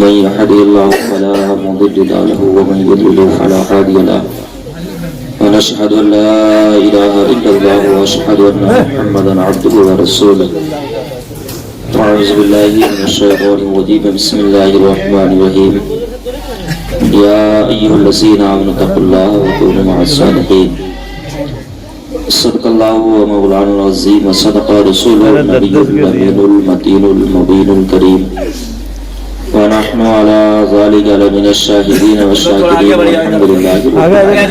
من يهده الله فلا مضل له ومن يضلل فلا هادي له ونشهد أن لا إله إلا الله وأشهد أن محمدا عبده ورسوله أعوذ بالله من الشيطان الرجيم بسم الله الرحمن الرحيم يا أيها الذين آمنوا اتقوا الله وكونوا مع الصالحين صدق الله ومولانا العظيم وصدق رسوله النبي الأمين المتين المبين الكريم ونحن على ذلك لمن الشاهدين والشاكرين والحمد لله رب العالمين.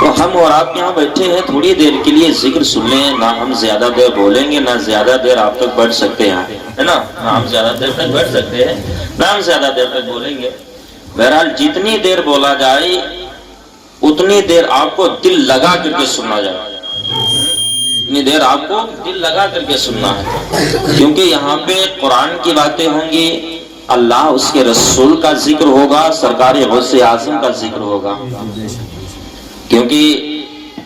تو ہم اور آپ یہاں بیٹھے ہیں، تھوڑی دیر کے لیے ذکر سن لیں، نہ ہم زیادہ دیر بولیں گے، نہ زیادہ دیر آپ تک بیٹھ سکتے ہیں، ہے نا؟ نہ ہم زیادہ دیر تک بیٹھ سکتے ہیں، نہ ہم زیادہ دیر تک بولیں گے۔ بہرحال جتنی دیر بولا جائے اتنی دیر آپ کو دل لگا کر کے سننا جائے، اتنی دیر آپ کو دل لگا کر کے سننا ہے، کیونکہ یہاں پہ قرآن کی باتیں ہوں گی، اللہ اس کے رسول کا ذکر ہوگا، سرکار غوث اعظم کا ذکر ہوگا، کیونکہ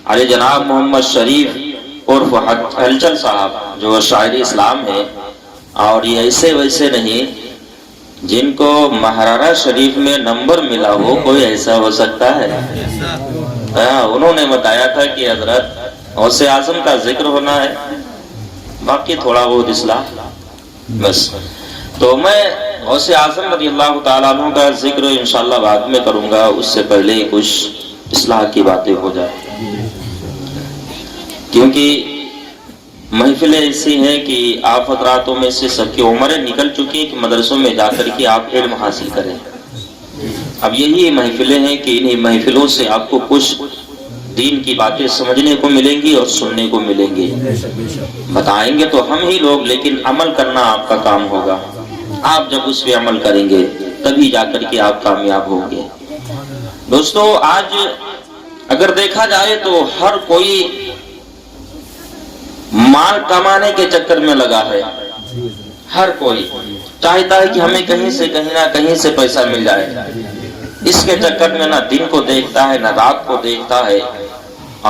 علی جناب محمد شریف عرف ہلچل صاحب جو شاعر اسلام ہے، اور یہ ایسے ویسے نہیں جن کو مہرارہ شریف میں نمبر ملا ہو، کوئی ایسا ہو سکتا ہے؟ انہوں نے بتایا تھا کہ حضرت غوث اعظم کا ذکر ہونا ہے، باقی تھوڑا بہت اصلاح بس۔ تو میں غوث اعظم رضی اللہ تعالیٰ عنہ کا ذکر انشاءاللہ بعد میں کروں گا، اس سے پہلے کچھ اصلاح کی باتیں ہو جائیں، کیونکہ محفلیں ایسی ہیں کہ آپ حضراتوں میں سے سب کی عمریں نکل چکی ہیں کہ مدرسوں میں جا کر کے آپ علم حاصل کریں۔ اب یہی محفلیں ہیں کہ انہی محفلوں سے آپ کو کچھ دین کی باتیں سمجھنے کو ملیں گی اور سننے کو ملیں گی۔ بتائیں گے تو ہم ہی لوگ، لیکن عمل کرنا آپ کا کام ہوگا۔ آپ جب اس پہ عمل کریں گے تبھی جا کر کے آپ کامیاب ہوں گے۔ دوستو، آج اگر دیکھا جائے تو ہر کوئی مال کمانے کے چکر میں لگا ہے، ہر کوئی چاہتا ہے کہ ہمیں کہیں سے کہیں نہ کہیں سے پیسہ مل جائے، اس کے چکر میں نہ دن کو دیکھتا ہے نہ رات کو دیکھتا ہے،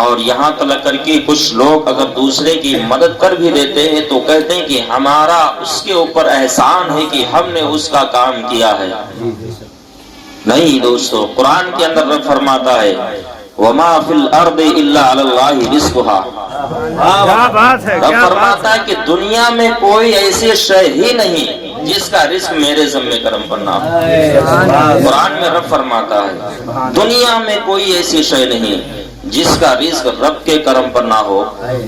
اور یہاں تک کر کے کچھ لوگ اگر دوسرے کی مدد کر بھی دیتے ہیں تو کہتے ہیں کہ ہمارا اس کے اوپر احسان ہے کہ ہم نے اس کا کام کیا ہے۔ نہیں دوستو، قرآن کے اندر رب فرماتا ہے وَمَا فِي الْأَرْضِ إِلَّا عَلَى اللَّهِ رِزْقُهَا، کیا بات ہے، رب فرماتا ہے کہ دنیا میں کوئی ایسی شے ہی نہیں جس کا رزق میرے ذمہ کرم پر نہ ہو۔ قرآن میں رب فرماتا ہے دنیا میں کوئی ایسی شے نہیں جس کا رزق رب کے کرم پر نہ ہو۔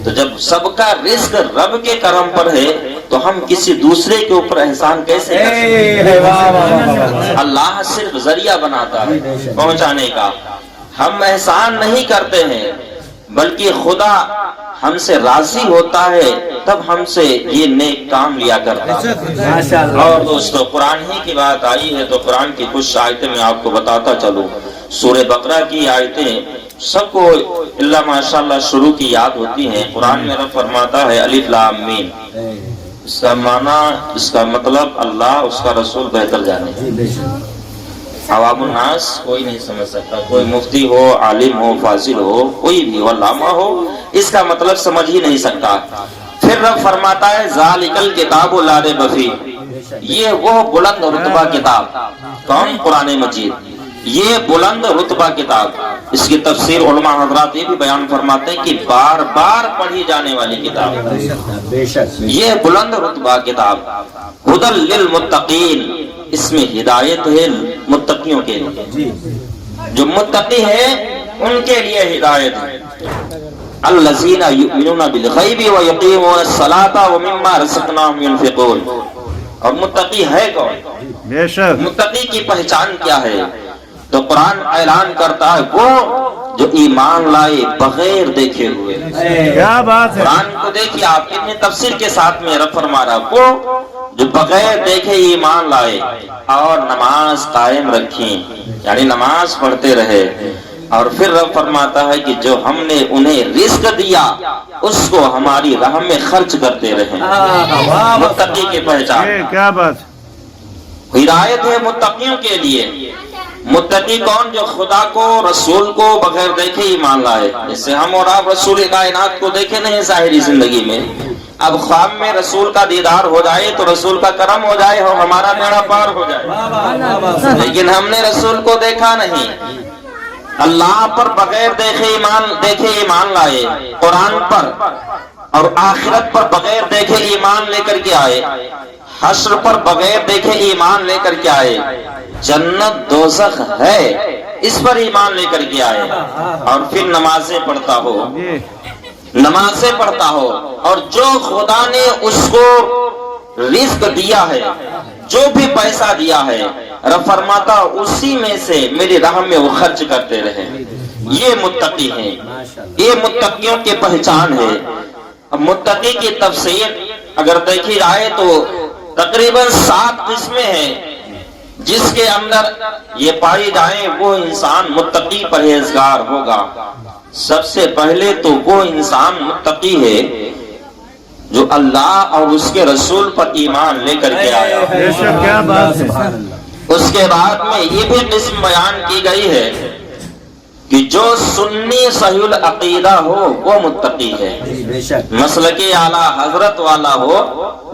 تو جب سب کا رزق رب کے کرم پر ہے تو ہم کسی دوسرے کے اوپر احسان کیسے کر سکتے ہیں؟ اللہ صرف ذریعہ بناتا ہے پہنچانے کا، ہم احسان نہیں کرتے ہیں، بلکہ خدا ہم سے راضی ہوتا ہے تب ہم سے یہ نیک کام لیا کرتا ہے۔ اور دوستو، قرآن ہی کی بات آئی ہے تو قرآن کی کچھ آیتیں میں آپ کو بتاتا چلوں۔ سورہ بقرہ کی آیتیں سب کو اللہ ماشاءاللہ شروع کی یاد ہوتی ہیں۔ قرآن میں رب فرماتا ہے الف لام میم، اس کا معنی، اس کا مطلب اللہ اس کا رسول بہتر جانے۔ عوام الناس کوئی نہیں سمجھ سکتا، کوئی مفتی ہو، عالم ہو، فاضل ہو، کوئی بھی علامہ ہو، اس کا مطلب سمجھ ہی نہیں سکتا۔ پھر رب فرماتا ہے ذالک الکتاب لا ریب فیہ، یہ وہ بلند رتبہ کتاب، کون؟ قرآن مجید، یہ بلند رتبہ کتاب۔ اس کی تفسیر علماء حضرات یہ بھی بیان فرماتے ہیں کہ بار بار پڑھی جانے والی کتاب، یہ بلند رتبہ کتاب۔ ہدی للمتقین، اس میں ہدایت ہے متقیوں کے لیے، جو متقی ہے ان کے لیے ہدایت ہے۔ الذین یؤمنون بالغیب ویقیمون الصلاۃ ومما رزقناہم ینفقون۔ اور متقی ہے کون؟ بے شک متقی کی پہچان کیا ہے؟ تو قرآن اعلان کرتا ہے وہ جو ایمان لائے بغیر دیکھے ہوئے۔ کیا بات ہے، قرآن کو دیکھیے آپ، اتنی تفسیر کے ساتھ میں رب فرما رہا وہ جو بغیر دیکھے ایمان لائے اور نماز قائم رکھیں، یعنی نماز پڑھتے رہے۔ اور پھر رب فرماتا ہے کہ جو ہم نے انہیں رزق دیا اس کو ہماری راہ میں خرچ کرتے رہے۔ متقی کی پہچان، کیا بات، ہدایت ہے متقیوں کے لیے۔ متقی کون؟ جو خدا کو، رسول کو بغیر دیکھے ایمان لائے۔ اس سے ہم اور آپ رسول کائنات کو دیکھے نہیں ظاہری زندگی میں، اب خواب میں رسول کا دیدار ہو جائے تو رسول کا کرم ہو جائے اور ہمارا بیڑا پار ہو جائے، لیکن ہم نے رسول کو دیکھا نہیں۔ اللہ پر بغیر دیکھے ایمان لائے، قرآن پر اور آخرت پر بغیر دیکھے ایمان لے کر کے آئے، حشر پر بغیر دیکھے ایمان لے کر کے آئے، جنت دوزخ ہے اس پر ایمان لے کر کے آئے، اور پھر نمازیں پڑھتا ہو، نمازیں پڑھتا ہو، اور جو خدا نے اس کو رزق دیا ہے، جو بھی پیسہ دیا ہے، رب فرماتا اسی میں سے میری راہ میں وہ خرچ کرتے رہے۔ یہ متقی ہیں، یہ متقیوں کی پہچان ہے۔ اب متقی کی تفسیر اگر دیکھی جائے تو تقریباً 7 قسمیں ہیں جس کے اندر یہ پائی جائیں وہ انسان متقی پرہیزگار ہوگا۔ سب سے پہلے تو وہ انسان متقی ہے جو اللہ اور اس کے رسول پر ایمان لے کر کے آیا۔ بے شک کیا بات ہے۔ اس کے بعد میں یہ بھی قسم بیان کی گئی ہے کہ جو سنی صحیح العقیدہ ہو وہ متقی ہے، مسلک اعلیٰ حضرت والا ہو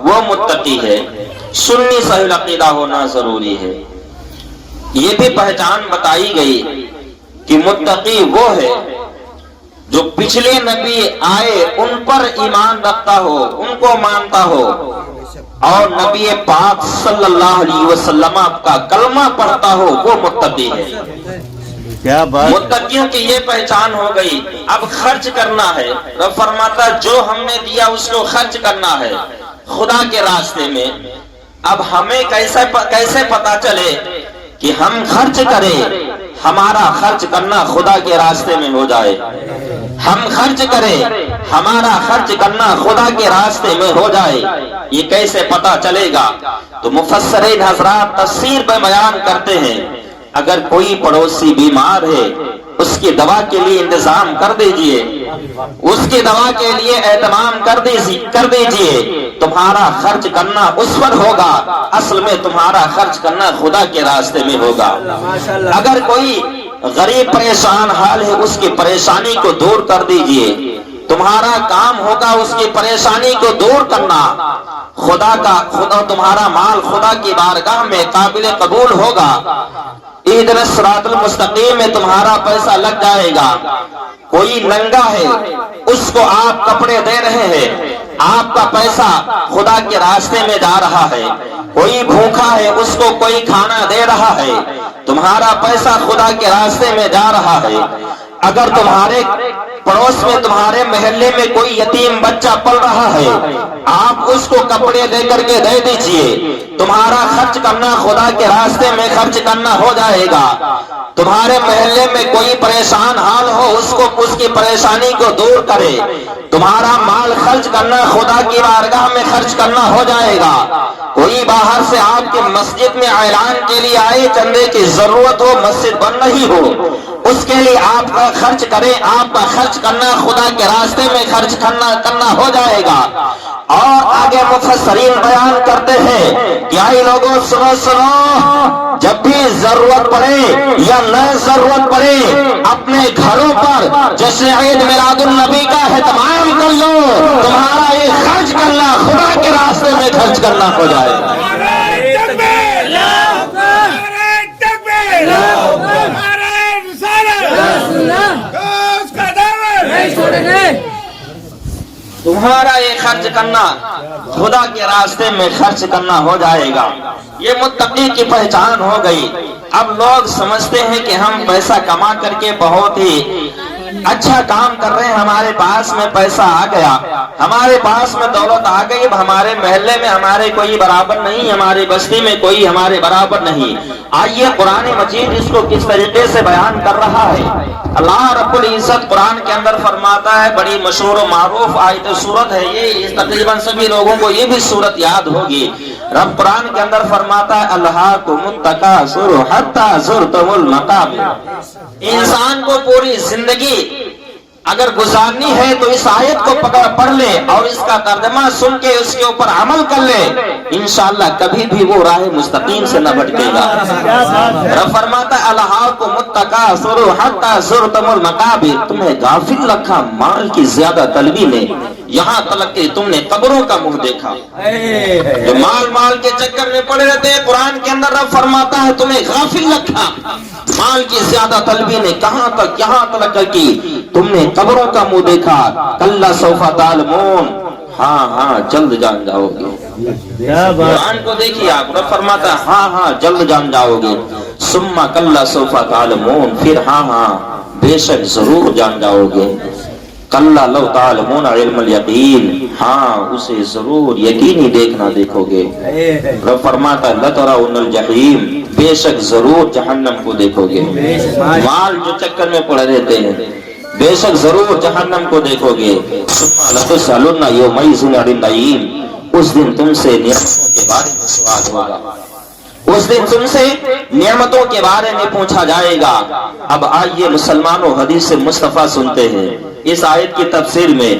وہ متقی ہے، سنی صحیح العقیدہ ہونا ضروری ہے۔ یہ بھی پہچان بتائی گئی کہ متقی وہ ہے جو پچھلے نبی آئے ان پر ایمان رکھتا ہو، ان کو مانتا ہو اور نبی پاک صلی اللہ علیہ وسلم کا کلمہ پڑھتا ہو، وہ متقی ہے۔ کیا بات۔ متقیوں کی یہ پہچان ہو گئی۔ اب خرچ کرنا ہے، رب فرماتا جو ہم نے دیا اس کو خرچ کرنا ہے خدا کے راستے میں۔ اب ہمیں کیسے پتا چلے کہ ہم خرچ کریں، ہمارا خرچ کرنا خدا کے راستے میں ہو جائے، ہم خرچ کریں ہمارا خرچ کرنا خدا کے راستے میں ہو جائے، یہ کیسے پتا چلے گا؟ تو مفسرین حضرات تفسیر میں بیان کرتے ہیں اگر کوئی پڑوسی بیمار ہے اس کی دوا کے لیے انتظام کر دیجئے، اس کی دوا کے لیے اہتمام کر دیجئے، تمہارا خرچ کرنا اس پر ہوگا، اصل میں تمہارا خرچ کرنا خدا کے راستے میں ہوگا۔ اگر کوئی غریب پریشان حال ہے اس کی پریشانی کو دور کر دیجئے، تمہارا کام ہوگا اس کی پریشانی کو دور کرنا، خدا تمہارا مال خدا کی بارگاہ میں قابل قبول ہوگا، اہدنا الصراط المستقیم میں تمہارا پیسہ لگ جائے گا۔ کوئی ننگا ہے اس کو آپ کپڑے دے رہے ہیں، آپ کا پیسہ خدا کے راستے میں جا رہا ہے۔ کوئی بھوکا ہے اس کو کوئی کھانا دے رہا ہے، تمہارا پیسہ خدا کے راستے میں جا رہا ہے۔ اگر تمہارے پڑوس میں تمہارے محلے میں کوئی یتیم بچہ پل رہا ہے، آپ اس کو کپڑے دے کر کے دے دیجئے، تمہارا خرچ کرنا خدا کے راستے میں خرچ کرنا ہو جائے گا۔ تمہارے محلے میں کوئی پریشان حال ہو اس کی پریشانی کو دور کرے، تمہارا مال خرچ کرنا خدا کی بارگاہ میں خرچ کرنا ہو جائے گا۔ کوئی باہر سے آپ کے مسجد میں اعلان کے لیے آئے، چندے کی ضرورت ہو، مسجد بن رہی ہو، اس کے لیے آپ کا خرچ کریں، آپ کا خرچ کرنا خدا کے راستے میں خرچ کرنا ہو جائے گا۔ اور آگے مفسرین بیان کرتے ہیں کہ آئی لوگوں سنو، جب بھی ضرورت پڑے یا نہ ضرورت پڑے اپنے گھروں پر جشن عید میلاد النبی کا اہتمام کر لو، تمہارا یہ خرچ کرنا خدا کے راستے میں خرچ کرنا ہو جائے گا۔ تمہارا یہ خرچ کرنا خدا کے راستے میں خرچ کرنا ہو جائے گا۔ یہ متقی کی پہچان ہو گئی۔ اب لوگ سمجھتے ہیں کہ ہم پیسہ کما کر کے بہت ہی اچھا کام کر رہے ہیں، ہمارے پاس میں پیسہ آ گیا، ہمارے پاس میں دولت آ گئی، اب ہمارے محلے میں ہمارے کوئی برابر نہیں، ہماری بستی میں کوئی ہمارے برابر نہیں۔ آئیے قرآن مجید اس کو کس طریقے سے بیان کر رہا ہے۔ اللہ رب العزت قرآن کے اندر فرماتا ہے، بڑی مشہور و معروف آیت سورت ہے یہ، تقریباً سبھی لوگوں کو یہ بھی سورت یاد ہوگی۔ رب قرآن کے اندر فرماتا ہے، الہاکم التکاثر حتی زرتم المقابر۔ انسان کو پوری زندگی اگر گزارنی ہے تو اس آیت کو پڑھ لے اور اس کا ترجمہ سن کے اس کے اوپر عمل کر لے، انشاءاللہ کبھی بھی وہ راہ مستقیم سے نہ بھٹکے گا۔ رب فرماتا ہے، الہاکم التکاثر حتی زرتم المقابر، تمہیں غافل رکھا مال کی زیادہ طلبی نے، یہاں تک کہ تم نے قبروں کا منہ دیکھا۔ جو مال کے چکر میں پڑے رہتے ہیں، قرآن کے اندر رب فرماتا ہے تمہیں غافل رکھا مال کی زیادہ طلبی نے، کہاں تک؟ یہاں تک کہ تم نے قبروں کا منہ دیکھا۔ کلا سوف تعلمون، ہاں جلد جان جاؤ گے۔ قرآن کو دیکھیے آپ، رب فرماتا ہے ہاں جلد جان جاؤ گے۔ ثم کلا سوف تعلمون، پھر ہاں بے شک ضرور جان جاؤ گے۔ کلا لو تعلمون علم الیقین، ہاں اسے ضرور یقینی دیکھنا دیکھو گے۔ رب فرماتا ہے لترون الجحیم، بے شک ضرور جہنم کو دیکھو گے. مال جو چکر میں پڑے رہتے ہیں بے شک ضرور جہنم کو دیکھو گے. ثم لتسألن یومئذ عن النعیم، اس دن تم سے نعمتوں کے بارے میں سوال ہوگا، اس دن تم سے نعمتوں کے بارے میں پوچھا جائے گا. اب آئیے مسلمانوں حدیث مصطفیٰ سنتے ہیں. اس آیت کی تفسیر میں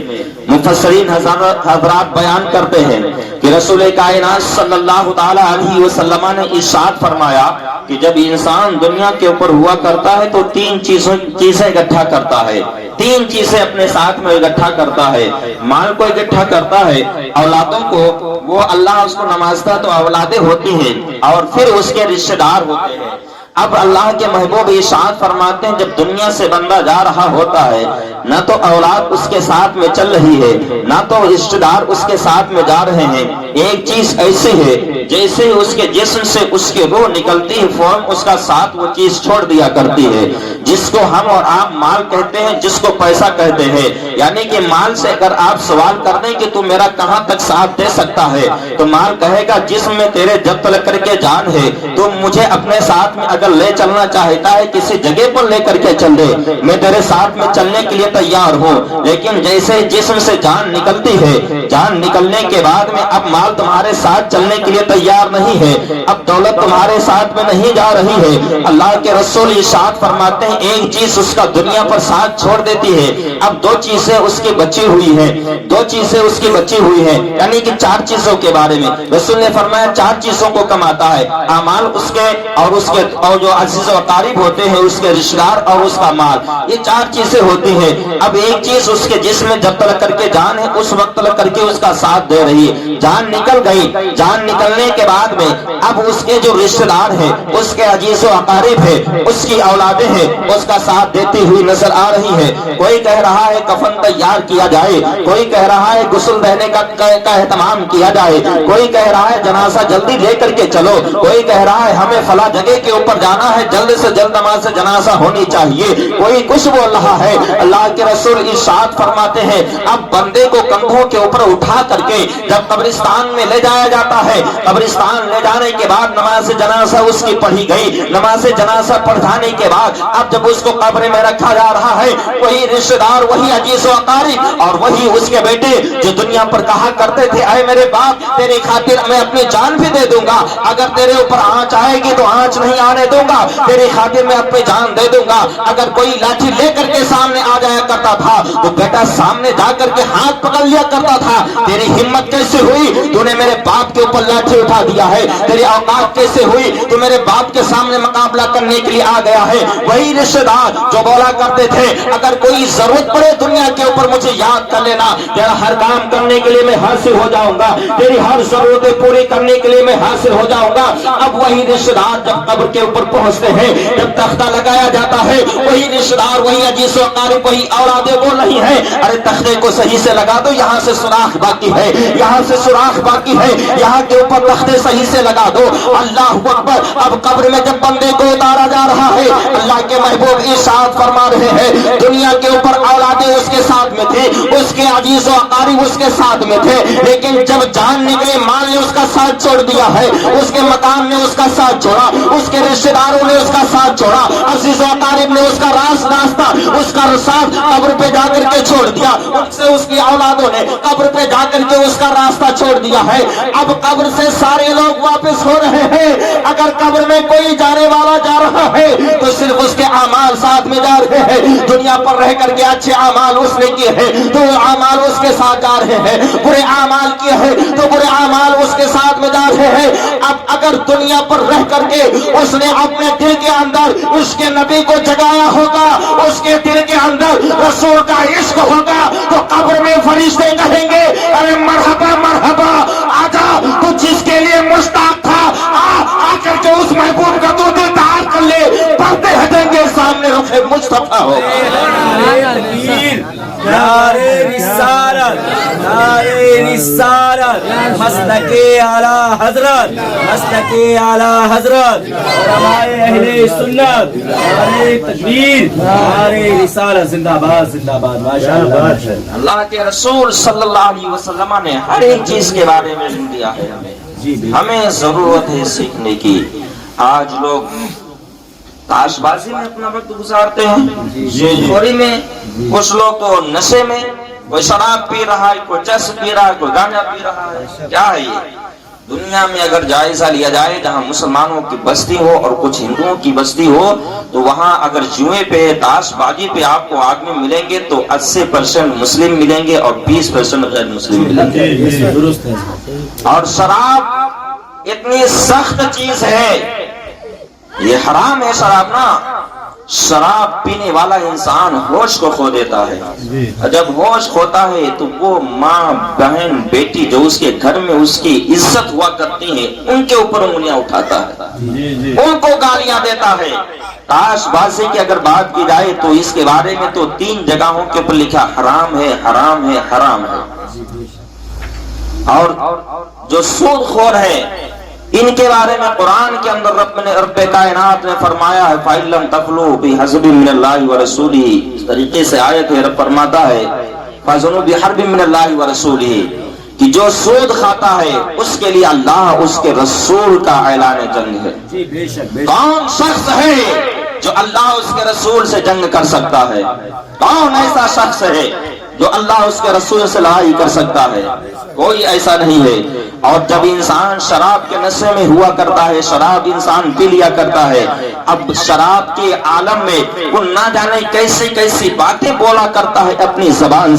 مفسرین حضرات بیان کرتے ہیں کہ رسول کائنات صلی اللہ تعالی علیہ وسلم نے ارشاد فرمایا کہ جب انسان دنیا کے اوپر ہوا کرتا ہے تو تین چیزیں اکٹھا کرتا ہے، تین چیزیں اپنے ساتھ میں اکٹھا کرتا ہے. مال کو اکٹھا کرتا ہے، اولادوں کو وہ اللہ اس کو نوازتا تو اولادیں ہوتی ہیں، اور پھر اس کے رشتہ دار ہوتے ہیں. اب اللہ کے محبوب ارشاد فرماتے ہیں جب دنیا سے بندہ جا رہا ہوتا ہے نہ تو اولاد اس کے ساتھ میں چل رہی ہے نہ تو رشتہ دار اس کے ساتھ میں جا رہے ہیں. ایک چیز ایسی ہے جیسے ہی اس کے جسم سے اس کی روح نکلتی ہے فوراً اس کا ساتھ وہ چیز چھوڑ دیا کرتی ہے، جس کو ہم اور آپ مال کہتے ہیں، جس کو پیسہ کہتے ہیں. یعنی کہ مال سے اگر آپ سوال کر دیں کہ تو میرا کہاں تک ساتھ دے سکتا ہے تو مال کہے گا جسم میں تیرے جب تلک کر کے جان ہے تو مجھے اپنے ساتھ میں اگر لے چلنا چاہتا ہے کسی جگہ پر لے کر کے چل دے، میں تیرے ساتھ میں چلنے کے لیے تیار ہوں. لیکن جیسے جسم سے جان نکلتی ہے، جان نکلنے کے بعد میں اب مال تمہارے ساتھ چلنے کے لیے تیار نہیں ہے، اب دولت تمہارے ساتھ میں نہیں جا رہی ہے. اللہ کے رسول ارشاد فرماتے ہیں ایک چیز اس کا دنیا پر ساتھ چھوڑ دیتی ہے، اب دو چیزیں اس کی بچی ہوئی ہیں، دو چیزیں اس کی بچی ہوئی ہیں. یعنی کہ چار چیزوں کے بارے میں رسول نے فرمایا چار چیزوں کو کماتا ہے، اعمال اس کے اور جو عزیز و اقارب ہوتے ہیں اس کے رشتہ دار اور اس کا مال، یہ چار چیزیں ہوتی ہیں. اب ایک چیز اس کے جسم میں جب تلک کر کے جان ہے اس وقت تلک کر کے اس کا ساتھ دے رہی ہے. جان نکل گئی، جان نکلنے کے بعد میں اب اس کے جو رشتہ دار ہیں، اس کے عزیز و اقارب ہیں، اس کی اولادیں ہیں، اس کا ساتھ دیتی ہوئی نظر آ رہی ہے. کوئی کہہ رہا ہے کفن تیار کیا جائے، کوئی کہہ رہا ہے غسل دینے کا اہتمام کیا جائے، کوئی کہہ رہا ہے جنازہ جلدی لے کر کے چلو، کوئی کہہ رہا ہے ہمیں فلاں جگہ کے اوپر جانا ہے، جلد سے جلد نماز جنازہ ہونی چاہیے، کوئی کچھ بول رہا ہے. اللہ کے رسول ارشاد فرماتے ہیں اب بندے کو کندھوں کے اوپر اٹھا کر کے جب قبرستان میں لے جایا جاتا ہے، قبرستان لے جانے کے بعد نماز جنازہ اس کی پڑھی گئی، نماز جنازہ پڑھ جانے کے بعد اب جب اس کو قبر میں رکھا جا رہا ہے وہی رشتہ دار، وہی عزیز و اقارب اور وہی اس کے بیٹے جو دنیا پر کہا کرتے تھے اے میرے باپ تیری خاطر میں اپنی جان بھی دے دوں گا، اگر تیرے اوپر آنچ آئے گی تو آنچ نہیں آنے دوں گا، تیری خاطر میں اپنی جان دے دوں گا. اگر کوئی لاٹھی لے کر کے سامنے آ جایا کرتا تھا تو بیٹا سامنے جا کر کے ہاتھ پکڑ لیا کرتا تھا. تیری ہمت کیسے ہوئی تو نے میرے باپ کے اوپر لاٹھی اٹھا دیا ہے، تیری اوقات کیسے ہوئی تو میرے باپ کے سامنے مقابلہ کرنے کے لیے آ گیا ہے. وہی رشتہ دار جو بولا کرتے تھے اگر کوئی ضرورت پڑے دنیا کے اوپر مجھے یاد کر لینا، تیرا ہر کام کرنے کے لیے میں حاضر ہو جاؤں گا، تیری ہر ضرورتیں پوری کرنے کے لیے میں حاضر ہو جاؤں گا. اب وہی رشتہ دار جب قبر کے اوپر پہنچتے ہیں، جب تختہ لگایا جاتا ہے وہی رشتہ دار، وہی عزیز و اقارب، وہی اولادیں وہ نہیں ہے ارے تختے کو صحیح سے لگا دو، یہاں سے سوراخ باقی ہے، یہاں سے سوراخ باقی ہے، یہاں کے اوپر تختے صحیح سے لگا دو. اللہ اکبر. اب قبر میں جب بندے کو اتارا جا رہا ہے اللہ کے محبوب ارشاد فرما رہے ہیں دنیا کے اوپر اولادیں اس کے ساتھ میں تھے، اس کے عزیز و اقارب اس کے ساتھ میں تھے، لیکن جب جان نکلے مال نے اس کا ساتھ چھوڑ دیا ہے، اس کے مکان نے اس کا ساتھ چھوڑا، اس کے رشتہ داروں نے اس کا ساتھ چھوڑا، عزیز و اقارب نے اس کا راستہ اس کا ساتھ قبر پہ جا کر کے چھوڑ دیا، ان سے اس کی اولادوں نے قبر پہ جا کر کے اس کا راستہ چھوڑ دیا ہے. اب قبر سے سارے لوگ واپس ہو رہے ہیں. اگر قبر میں کوئی جانے والا جا رہا ہے تو صرف اس کے اعمال ساتھ میں جا رہے ہیں. دنیا پر رہ کر کے اچھے اعمال اس نے کیے ہیں تو اعمال اس کے ساتھ جا رہے ہیں، برے اعمال کیے ہیں تو برے اعمال اس کے ساتھ میں جا رہے ہیں. اب اگر دنیا پر رہ کر کے اس نے اپنے دل کے اندر اس کے نبی کو جگایا ہوگا، اس کے دل کے اندر رسول کا عشق ہوگا تو قبر میں فرشتے کہیں گے ارے مرحبا مرحبا، آجا تو جس کے لیے مشتاق تھا آ کر کے اس محبوب کا تو دیدار کر لے. پردے ہٹیں گے سامنے رکھے مصطفیٰ ہو. نعرے رسالت، نعرے رسالت، مسلک اعلی حضرت، مسلک اعلی حضرت، علماء اہل سنت، نعرے تکبیر، نعرے رسالت، زندہ باد زندہ باد. ماشاءاللہ. اللہ کے رسول صلی اللہ علیہ وسلم نے ہر ایک چیز کے بارے میں دیا ہے. ہمیں ضرورت ہے سیکھنے کی. آج لوگ تاش بازی میں اپنا وقت گزارتے ہیں، سودخوری میں، کچھ لوگ تو نشے میں، کوئی شراب پی رہا ہے، کوئی چرس پی رہا ہے، کوئی گانجا پی رہا ہے. کیا ہے یہ؟ دنیا میں اگر جائزہ لیا جائے جہاں مسلمانوں کی بستی ہو اور کچھ ہندوؤں کی بستی ہو تو وہاں اگر جوئے پہ تاش بازی پہ آپ کو آدمی ملیں گے تو 80% مسلم ملیں گے اور 20% غیر مسلم ملیں گے. اور شراب اتنی سخت چیز ہے، یہ حرام ہے شراب نا. شراب پینے والا انسان ہوش کو کھو دیتا ہے. جب ہوش کھوتا ہے تو وہ ماں بہن بیٹی جو اس کے گھر میں اس کی عزت ہوا کرتی ہیں ان کے اوپر انگلیاں اٹھاتا ہے، ان کو گالیاں دیتا ہے. تاش بازی کی اگر بات کی جائے تو اس کے بارے میں تو 3 جگہوں کے اوپر لکھا حرام ہے، حرام ہے، حرام ہے. اور جو سود خور ہے ان کے بارے میں قرآن کے اندر رب کائنات نے فرمایا ہے فَإِن لَمْ تَفْلُوا بِحَزْبٍ مِّنَ اللَّهِ وَرَسُولِهِ. اس طریقے سے آیت ہے، رب فرماتا ہے فَأْذَنُوا بِحَرْبٍ مِّنَ اللَّهِ وَرَسُولِهِ کہ جو سود کھاتا ہے اس کے لیے اللہ اس کے رسول کا اعلان جنگ ہے. کون شخص ہے جو اللہ اس کے رسول سے جنگ کر سکتا ہے؟ کون ایسا شخص ہے جو اللہ اس کے رسول سے لڑائی کر سکتا ہے؟ کوئی ایسا نہیں ہے. اور جب انسان شراب کے نشے میں ہوا کرتا ہے، شراب انسان پی لیا کرتا ہے، اب شراب کے عالم میں وہ نہ جانے کیسی کیسی باتیں بولا کرتا ہے اپنی زبان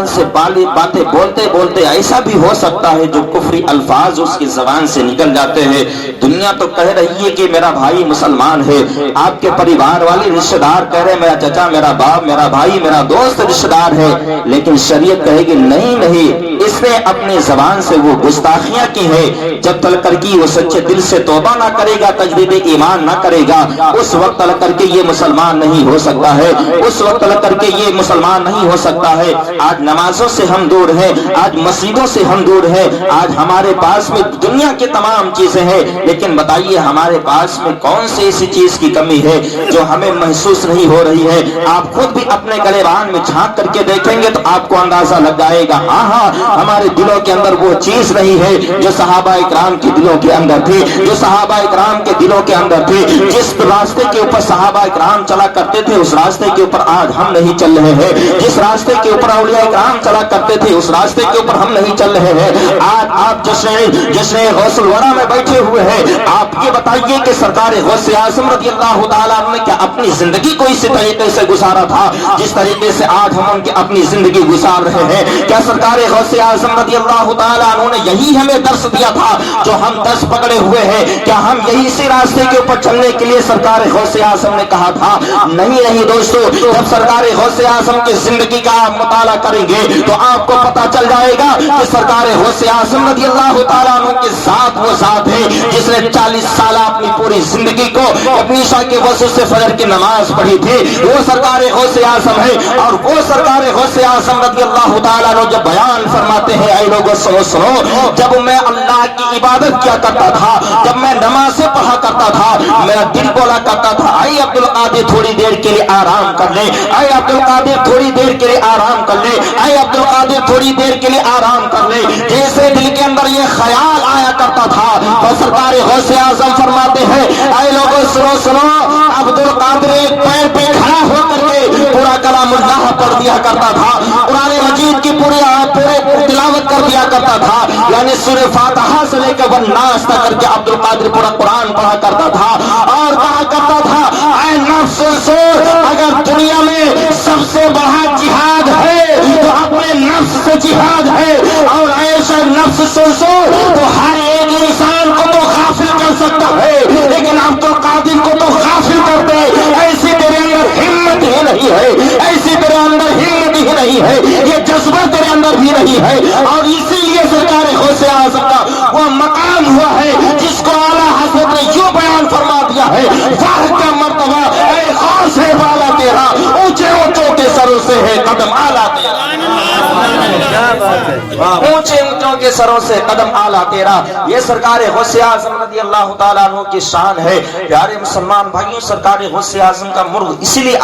سے باتیں بولتے بولتے ایسا بھی ہو سکتا ہے جو کفری الفاظ اس کی زبان سے نکل جاتے ہیں. دنیا تو کہہ رہی ہے کہ میرا بھائی مسلمان ہے، آپ کے پریوار والے رشتہ دار کہہ رہے میرا چچا، میرا باپ، میرا بھائی، میرا دوست رشتہ دار ہے، لیکن شریعت کہے گی نہیں، اس نے اپنی زبان سے وہ گستاخیاں کی ہے. جب تک کر کی وہ سچے دل سے توبہ نہ کرے گا، تجدید ایمان نہ کرے گا، اس وقت تک کر کے یہ مسلمان نہیں ہو سکتا ہے، اس وقت تک کر کے یہ مسلمان نہیں ہو سکتا ہے. آج نمازوں سے ہم دور ہیں، آج مسجدوں سے ہم دور ہیں، آج ہمارے پاس میں دنیا کی تمام چیزیں ہیں، لیکن بتائیے ہمارے پاس میں کون سی ایسی چیز کی کمی ہے جو ہمیں محسوس نہیں ہو رہی ہے؟ آپ خود بھی اپنے گریبان میں جھانک کر کے دیکھیں گے تو آپ کو اندازہ لگ جائے گا ہاں ہمارے دلوں کے اندر وہ چیز نہیں ہے جو صحابہ اکرام کے دلوں کے اندر تھی، جو صحابہ اکرام کے دلوں کے اندر تھی. جس راستے کے اوپر صحابہ اکرام چلا کرتے تھے اس راستے کے اوپر آج ہم نہیں چل رہے ہیں. جس راستے کے اوپر اولیاء اکرام چلا کرتے تھے اس راستے کے اوپر ہم نہیں چل رہے ہیں. آج آپ جشن غوث الورا میں بیٹھے ہوئے ہیں، آپ یہ بتائیے کہ سرکار غوث اعظم رضی اللہ تعالیٰ عنہ نے کیا اپنی زندگی کو اسی طریقے سے گزارا تھا جس طریقے سے آج ہم ان کی اپنی زندگی گزار رہے ہیں؟ کیا سرکار غوث اعظم رضی اللہ تعالیٰ عنہ نے یہی ہمیں درس دیا تھا جو ہم درس پکڑے ہوئے ہیں؟ کیا ہم یہی اسی راستے کے اوپر چلنے کے لیے سرکار غوث اعظم نے کہا تھا؟ نہیں دوستو، جب سرکار غوث اعظم کی زندگی کا آپ مطالعہ کریں گے تو آپ کو پتا چل جائے گا کہ سرکار غوث اعظم رضی اللہ تعالیٰ عنہ کی ذات وہ ذات ہے جس نے 40 سالہ اپنی پوری زندگی کو اپنی عشاء کے وضو سے فجر کی نماز پڑھی تھی. وہ سرکار غوث اعظم ہے. اور وہ سرکار غوث اعظم رضی اللہ تعالیٰ عنہ جب بیان فرماتے ہیں اے لوگوں سنو، جب میں اللہ کی عبادت کیا کرتا تھا، جب میں نمازیں پڑھا کرتا تھا، میرا دل بولا کرتا تھا اے عبد القادر تھوڑی دیر کے لیے آرام کر لے، اے عبد القادر تھوڑی دیر کے لیے آرام کر لے، اے عبد القادر تھوڑی دیر کے لیے آرام کر لے. جیسے دل کے اندر یہ خیال آیا کرتا تھا تو سرکار غوث اعظم فرماتے ہیں اے لوگوں سنو، عبد القادر ایک پیر پہ کھڑا ہو کر کے پورا کلام اللہ پڑھ دیا کرتا تھا، قرآن مجید کی پورے تلاوت کر دیا کرتا تھا، یعنی سورہ فاتحہ سے لے کر والناس تک کر کے عبد القادر پورا قرآن پڑھا کرتا تھا اور کہا کرتا تھا اے نفس سن، اگر دنیا میں سب سے بڑا جہاد ہے تو اپنے نفس سے جہاد ہے، اور ایسا نفس سن تو ہر ایک انسان کو تو غافل کر سکتا ہے لیکن عبد القادر کو تو غافل کر دے. ایسی تیرے اندر ہمت ہی نہیں ہے، ایسی تیرے اندر ہمت ہی نہیں ہے، یہ جذبہ تیرے اندر بھی نہیں ہے. اور اسی لیے سرکار غوث اعظم کا وہ مقام ہوا ہے جس کو اعلیٰ حضرت نے یوں بیان فرما دیا ہے واہ کا مرتبہ اے غوث والا تیرا اونچے اونچوں کے سروں سے ہے قدم اعلیٰ تیرا. اونچے اونچوں کے سروں سے قدم آلہ تیرا، یہ سرکار غوث اعظم رضی اللہ تعالیٰ عنہ کی شان ہے۔ پیارے مسلمان بھائیوں، سرکار غوث اعظم کا مرغ اس لیے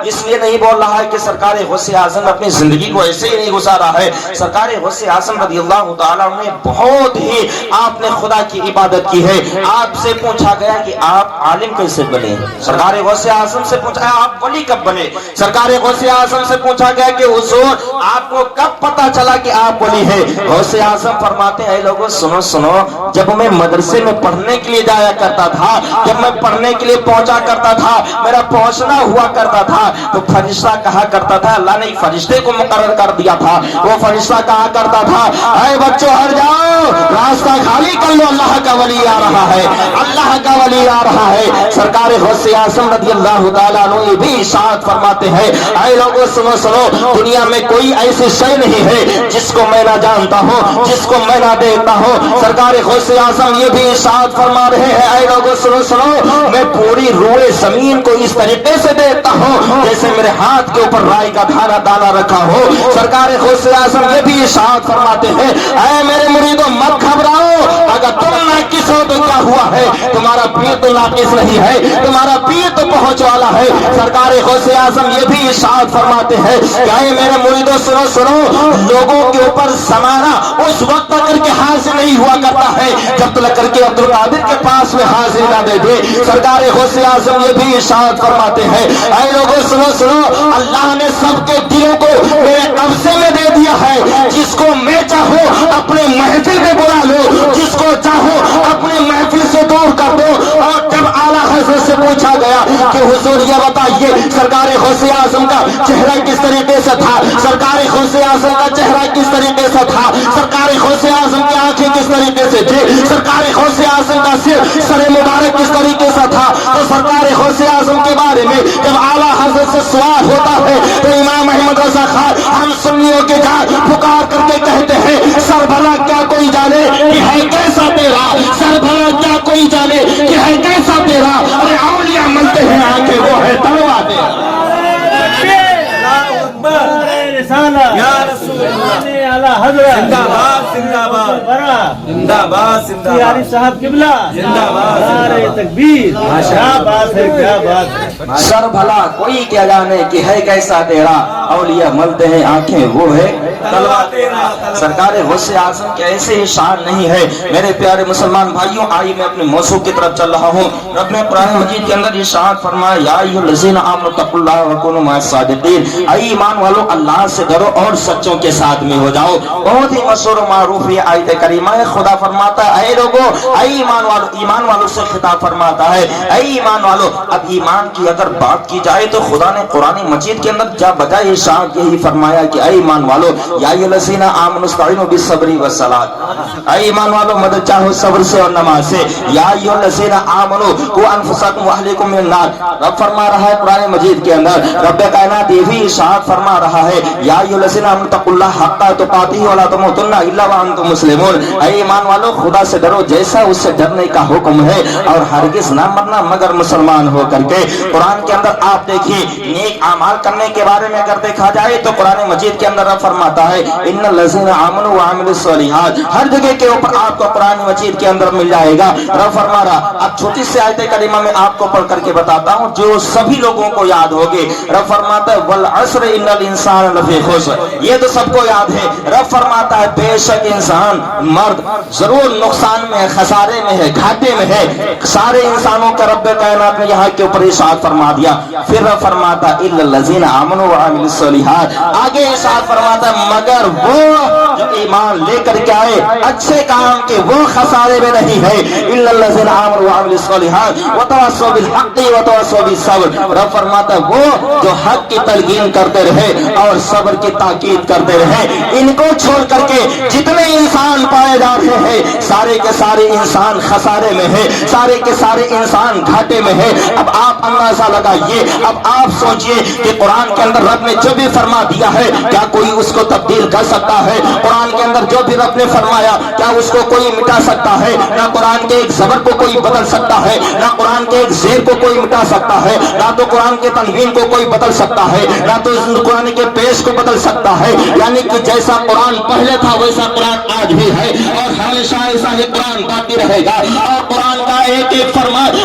اس لیے نہیں بول رہا ہے کہ سرکار غوث اعظم نے اپنی زندگی کو ایسے ہی نہیں گزارا ہے۔ سرکار غوث اعظم رضی اللہ تعالیٰ عنہ نے بہت ہی آپ نے خدا کی عبادت کی ہے۔ آپ سے پوچھا گیا کہ آپ عالم کیسے بنے؟ سرکار غوث اعظم سے پوچھا آپ ولی کب بنے؟ سرکار غوث اعظم سے پوچھا گیا کہ حضور آپ کو کب پتا چلا کہ آپ ولی ہے؟ غوث اعظم فرماتے ہیں لوگوں سنو سنو، جب میں مدرسے میں پڑھنے کے لیے جایا کرتا تھا، جب میں پڑھنے کے لیے پہنچا کرتا تھا، میرا پہنچنا ہوا کرتا تھا تو فرشتہ کہا کرتا تھا، اللہ نے فرشتے کو مقرر کر دیا تھا، وہ فرشتہ کہا کرتا تھا اے بچوں ہٹ جاؤ، راستہ خالی کر لو، اللہ کا ولی آ رہا ہے، اللہ کا ولی آ رہا ہے۔ سرکار غوث اعظم رضی اللہ تعالیٰ عنہ بھی ارشاد فرماتے ہیں اے لوگوں سنو سنو، دنیا میں کوئی ایسی شے نہیں ہے جس کو میں نہ جانتا ہوں، جس کو میں نہ دیکھتا ہوں۔ سرکار غوث اعظم یہ بھی ارشاد فرما رہے ہیں اے لوگوں سنو سنو، میں پوری روئے زمین کو اس طریقے سے دیکھتا ہوں جیسے میرے ہاتھ کے اوپر رائی کا دھانا دانا رکھا ہو۔ سرکار غوث اعظم یہ بھی ارشاد فرماتے ہیں اے میرے مریدوں مت گھبراؤ، اگر تم ناقص ہو تو کیا ہوا ہے، تمہارا پیر تو ناقص نہیں ہے، تمہارا پیر تو پہنچ والا ہے۔ سرکار غوث اعظم یہ بھی ارشاد فرماتے ہیں کہ اے میرے مریدوں سنو سنو، لوگوں کے اوپر زمانہ اس وقت تک کے حاضر نہیں ہوا کرتا ہے جب تک کر کے عبد القادر کے پاس میں حاضر نہ دے دے۔ سرکار غوث اعظم یہ بھی ارشاد فرماتے ہیں اے لوگوں سنو سنو، اللہ نے سب کے دلوں کو میرے قبضے میں دے دیا ہے، جس کو میں چاہوں اپنے محفل میں بلا لو، جس کو چاہوں اپنے محفل سے دور کر دو۔ اور جب اعلیٰ حضرت سے پوچھا گیا کہ حضور یہ بتائیے سرکار غوث اعظم کا چہرہ کس طریقے سے تھا، سرکار غوث اعظم کا چہرہ کس طریقے سے تھا، سرکار غوث اعظم کی آنکھیں کس طریقے سے تھی، سرکار غوث اعظم کا سر مبارک کس طریقے سے تھا، تو سرکار غوث اعظم کے بارے میں جب اعلیٰ حضرت سے سوال ہوتا ہے تو امام احمد رضا خان ہم سنیوں کے جان پکار کر کے کہتے ہیں سر بھلا کیا کوئی جانے کہ ہے کیسا تیرا، سر بھلا کیا کوئی جانے کہ ہے کیسا تیرا، ارے اولیاء ملتے ہیں آنکھیں وہ ہے تلوا تیرا۔ یا رسول اللہ زندہ باد زندہ باد زندہ باد زندہ یاری صاحب قبلہ زندہ باد نعرہ تکبیر، کیا بات ہے کیا بات ہے۔ سر بھلا کوئی کیا جانے کہ ہے کیسا تیرا، اولیاء ملتے ہیں آنکھیں وہ ہے تلوا تیرا۔ سرکار غوث اعظم کے ایسے ہی شان نہیں ہے۔ میرے پیارے مسلمان بھائیوں، آئیے میں اپنے موضوع کی طرف چل رہا ہوں۔ رب نے قرآن مجید کے اندر ارشاد فرمایا یا ایھا الذین آمنوا اتقوا اللہ وکونوا مع الصادقین، اے ایمان والو اللہ سے ڈرو اور سچوں کے ساتھ میں ہو جاؤ۔ بہت ہی مشہور و معروف یہ آیت کریمہ ہے۔ خدا فرماتا ہے اے لوگو، اے ایمان والو، ایمان والوں سے خطاب فرماتا ہے اے ایمان والو۔ اب ایمان کی اگر بات کی جائے تو خدا نے قرآن مجید کے اندر جا بجائے ارشاد یہی فرمایا کہ اے ایمان والو یا ایھا الذین آمنوا استعینوا بالصبر والصلاۃ، اے ایمان والو مدد چاہو صبر سے اور نماز سے۔ یا ایھا الذین آمنوا قوا انفسکم واہلیکم من النار، رب فرما رہا ہے قرآن مجید کے اندر، رب کائنات یہ بھی ارشاد فرما رہا ہے یا ایھا الذین آمنوا اتقوا اللہ حق تقاتہ ولا تموتن الا وانتم مسلمون، اے ایمان والو خدا سے ڈرو جیسا اس سے ڈرنے کا حکم ہے، اور ہرگز نہ مرنا مگر مسلمان ہو کر کے۔ قرآن کے اندر آپ دیکھیے نیک اعمال کرنے کے بارے میں اگر دیکھا جائے تو قرآن مجید کے اندر رب فرماتا ہے ان الذین آمنوا وعملوا الصالحات، ہر جگہ کے اوپر آپ کو قرآن مجید کے اندر مل جائے گا۔ رب فرما رہا، اب چھوٹی سی آیت کریمہ میں آپ کو پڑھ کر کے بتاتا ہوں جو سبھی لوگوں کو یاد ہوگی۔ رب فرماتا ہے والعصر ان الانسان لفی خسر، یہ تو سب کو یاد ہے۔ رب فرماتا ہے بے شک انسان مرد ضرور نقصان میں ہے، خسارے میں ہے، گھاٹے میں ہے۔ سارے انسانوں کا رب کائنات نے یہاں کے اوپر ارشاد فرما دیا۔ پھر رب فرماتا الا الذین آمنوا وعملوا الصالحات، آگے ارشاد فرماتا مگر وہ جو ایمان لے کر کے آئے اچھے کام کے وہ خسارے میں نہیں ہے۔ الا الذین آمنوا وعملوا الصالحات وتواصوا بالحق وتواصوا بالصبر، رب فرماتا وہ جو حق کی تلقین کرتے رہے اور صبر کی تاکید کرتے رہے۔ ان کو چھوڑ کر کے جتنے جتنے انسان پائے جاتے ہیں سارے کے سارے انسان خسارے میں ہے، سارے کے سارے انسان گھاٹے میں ہے۔ اب آپ اندازہ لگائیے، اب آپ سوچئے کہ قرآن کے اندر رب نے جو بھی فرما دیا ہے کیا کوئی اس کو تبدیل کر سکتا ہے؟ قرآن کے اندر جو بھی رب نے فرمایا کیا اس کو کوئی مٹا سکتا ہے؟ نہ قرآن کے ایک زبر کو کوئی بدل سکتا ہے، نہ قرآن کے ایک زیر کو کوئی مٹا سکتا ہے، نہ تو قرآن کے تنوین کو کوئی بدل سکتا ہے، نہ تو قرآن کے پیش کو بدل سکتا ہے۔ یعنی کہ جیسا قرآن پہلے تھا ویسا قرآن آج بھی ہے اور ہمیشہ ایسا ہی قرآن باقی رہے گا۔ اور قرآن کا ایک ایک فرمان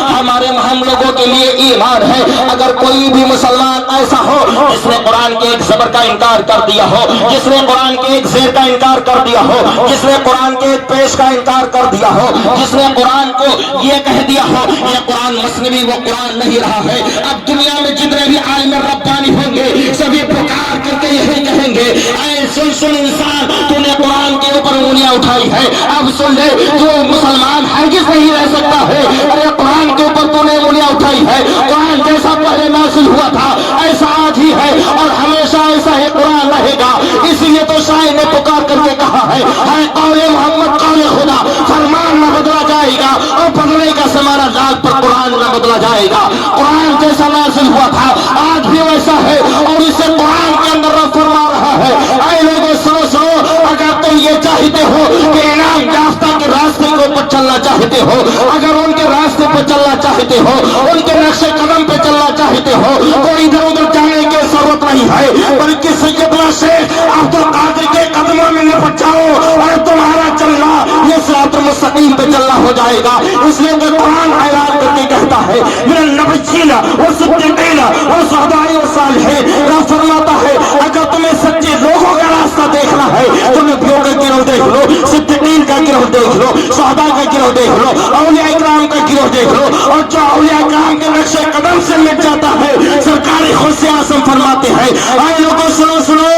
ہم لوگوں کے لیے ایمان ہے۔ اگر کوئی بھی مسلمان ایسا ہو جس نے قرآن کے ایک زبر کا انکار کر دیا ہو، جس نے قرآن کے ایک زیر کا انکار کر دیا ہو، جس نے قرآن کے ایک پیش کا انکار کر دیا ہو، جس نے قرآن کو یہ کہہ دیا ہو یہ قرآن مثنوی وہ قرآن نہیں رہا ہے، اب دنیا میں جتنے بھی عالم ربانی ہوں گے سبھی پکار کر کے یہی کہیں گے اے سن انسان تو نے قرآن کے اوپر انگلیاں اٹھائی ہے، اب سن لے جو مسلمان ہرگز نہیں رہ سکتا ہے۔ ارے قرآن کے اوپر تو نے انگلیاں اٹھائی ہے، قرآن جیسا پہلے نازل ہوا تھا ایسا آج ہی ہے اور ہمیشہ ایسا ہی قرآن رہے گا۔ اس لیے تو شاعر نے پکار کر کے کہا ہے اے قول محمد قول خدا، فرمان نہ بدلا جائے گا اور بدلنے کا زمانہ ذات پر قرآن نہ بدلا جائے گا۔ قرآن جیسا نازل ہوا تھا آج بھی ویسا ہے اور اسے قرآن کے اندر رب فرما رہا ہے اے لوگوں سنو سنو، اگر تم یہ چاہتے ہو کہ انعام یافتہ کے راستے پر چلنا چاہتے ہو، اگر ان کے راستے پر چلنا چاہتے ہو، ان کے نقش قدم پہ چلنا چاہتے ہو تو ادھر ادھر جانے کی ضرورت نہیں ہے، بلکہ سیدنا شیخ عبد القادر کے قدموں میں لپٹ جاؤ اور تمہارا چلنا یہ صراط مستقیم پہ چلنا ہو جائے گا۔ اس لیے کہ قرآن اعلان کر کے کہتا ہے من النبیین والصدیقین والشہداء والصالحین، رب فرماتا ہے اگر تمہیں سچے لوگوں کا راستہ دیکھنا ہے تو نبیوں کا گروہ دیکھ لو، صدیقین کا گروہ دیکھ لو، شہداء کا گروہ دیکھ لو، اولیاء اکرام کا گروہ دیکھ لو، اور جو اولیاء اکرام کے نقش قدم سے مٹ جاتا ہے سرکار غوث اعظم فرماتے ہیں اے لوگوں سنو سنو،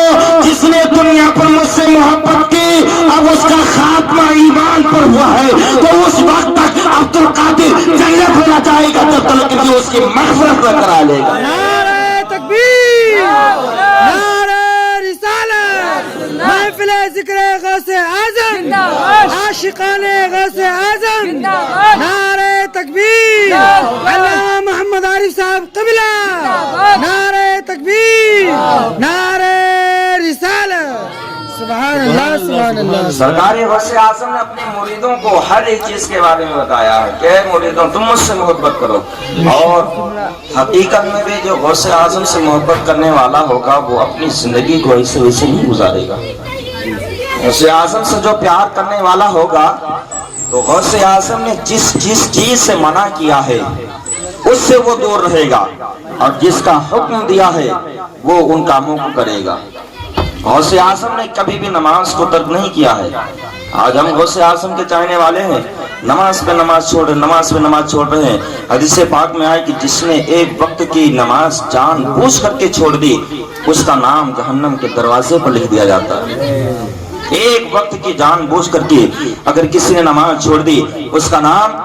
جس نے دنیا پر مجھ سے محبت کی اب اس کا خاتمہ ایمان پر ہوا ہے تو اس وقت تک عبد القادر جنت میں نہ جائے گا جب تک کہ اس کی مغفرت نہ کرا لے گا۔ نعرہ تکبیر، نعرہ رسالت، محفل ذکر غوث اعظم، عاشقان غوث اعظم، نعرہ تکبیر، علامہ محمد عارف صاحب قبلہ، نعرہ تکبیر، نعرہ رسالت، سبحان اللہ سبحان اللہ۔ سرکار غوث اعظم نے اپنے مریدوں کو ہر ایک چیز کے بارے میں بتایا ہے کہ مریدوں تم مجھ سے محبت کرو، اور حقیقت میں بھی جو غوث اعظم سے محبت کرنے والا ہوگا وہ اپنی زندگی کو ایسے ویسے نہیں گزارے گا۔ غوث اعظم سے جو پیار کرنے والا ہوگا تو غوث اعظم نے جس چیز سے منع کیا ہے اس سے وہ دور رہے گا، اور جس کا حکم دیا ہے وہ ان کاموں کو کرے گا۔ غوث اعظم نے کبھی بھی نماز کو ترک نہیں کیا ہے۔ آج ہم غوث اعظم کے چاہنے والے ہیں، نماز پہ نماز چھوڑ رہے، نماز پہ نماز چھوڑ رہے ہیں۔ حدیث پاک میں آئے کہ جس نے ایک وقت کی نماز جان بوجھ کر کے چھوڑ دی اس کا نام جہنم کے دروازے پر لکھ دیا جاتا ہے۔ ایک وقت کی جان بوجھ کر کے اگر کسی نے نماز چھوڑ دی اس کا نام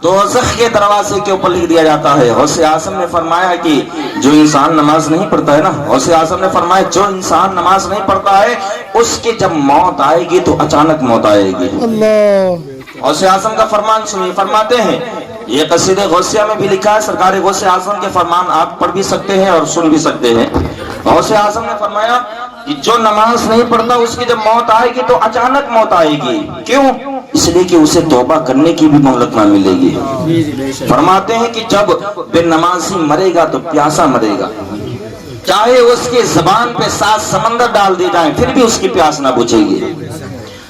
دوزخ کے دروازے کے اوپر لکھ دیا جاتا ہے۔ غوث اعظم نے فرمایا کہ جو انسان نماز نہیں پڑھتا ہے نا، غوث اعظم نے فرمایا جو انسان نماز نہیں پڑھتا ہے اس کی جب موت آئے گی تو اچانک موت آئے گی۔ غوث اعظم کا فرمان سنیے، فرماتے ہیں، یہ قصیدہ غوثیہ میں بھی لکھا ہے، سرکار غوث اعظم کے فرمان آپ پڑھ بھی سکتے ہیں اور سن بھی سکتے ہیں۔ غوث اعظم نے فرمایا کہ جو نماز نہیں پڑھتا اس کی جب موت آئے گی تو اچانک موت آئے گی۔ کیوں؟ اس لیے کہ اسے توبہ کرنے کی بھی مہلت نہ ملے گی۔ فرماتے ہیں کہ جب بے نمازی مرے گا تو پیاسا مرے گا، چاہے اس کی زبان پہ 7 سمندر ڈال دی جائیں پھر بھی اس کی پیاس نہ بجھے گی۔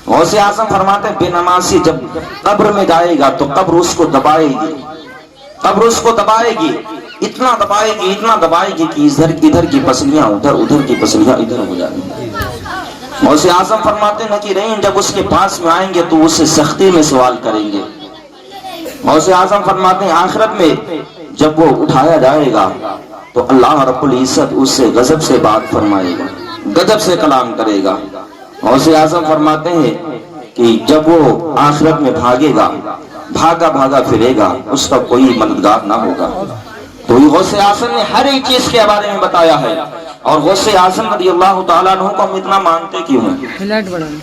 غوث اعظم فرماتے ہیں بے نمازی جب قبر میں جائے گا تو قبر اس کو دبائے گی، قبر اس کو دبائے گی، اتنا دبائے گی، اتنا دبائے گی کہ ادھر کی پسلیاں ادھر، ادھر کی پسلیاں ادھر ہو جائیں گی۔ غوث اعظم فرماتے ہیں کہ رین جب اس کے پاس میں آئیں گے تو اس سے سختی میں سوال کریں گے۔ غوث اعظم فرماتے ہیں آخرت میں جب وہ اٹھایا جائے گا تو اللہ رب العزت اس سے غضب سے بات فرمائے گا، غضب سے کلام کرے گا۔ غوث اعظم فرماتے ہیں کہ جب وہ آخرت میں بھاگے گا، بھاگا بھاگا پھرے گا، اس کا کوئی مددگار نہ ہوگا۔ تو غوث اعظم نے ہر ایک چیز کے بارے میں بتایا ہے۔ اور غوث اعظم رضی اللہ تعالیٰ عنہ کو ہم اتنا مانتے کیوں ہیں؟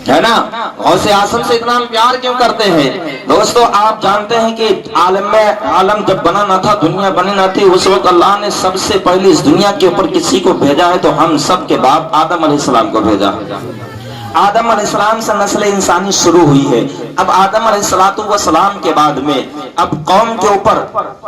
ہے نا؟ غوث اعظم سے اتنا ہم پیار کیوں کرتے ہیں؟ دوستو آپ جانتے ہیں کہ عالم جب بنا نہ تھا، دنیا بنی نہ تھی، اس وقت اللہ نے سب سے پہلے اس دنیا کے اوپر کسی کو بھیجا ہے تو ہم سب کے باپ آدم علیہ السلام کو بھیجا۔ آدم علیہ السلام سے نسل انسانی شروع ہوئی ہے۔ اب آدم علیہ السلام کے بعد میں اب قوم کے اوپر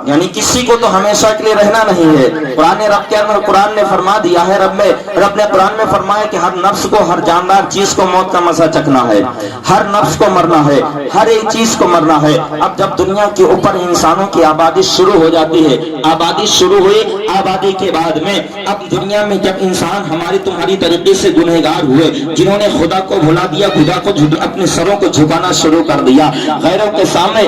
یعنی کسی کو تو ہمیشہ کے لیے رہنا نہیں ہے۔ قرآن نے فرما دیا ہے، رب نے قرآن میں فرمایا کہ ہر نفس کو، ہر جاندار چیز کو موت کا مزہ چکھنا ہے، ہر نفس کو مرنا ہے، ہر ایک چیز کو مرنا ہے۔ اب جب دنیا کے اوپر انسانوں کی آبادی شروع ہو جاتی ہے، آبادی شروع ہوئی، آبادی کے بعد میں اب دنیا میں جب انسان ہماری تمہاری طریقے سے گنہگار ہوئے، جنہوں نے خدا کو بھلا دیا، خدا کو اپنے سروں کو جھکانا شروع کر دیا، غیروں کے سامنے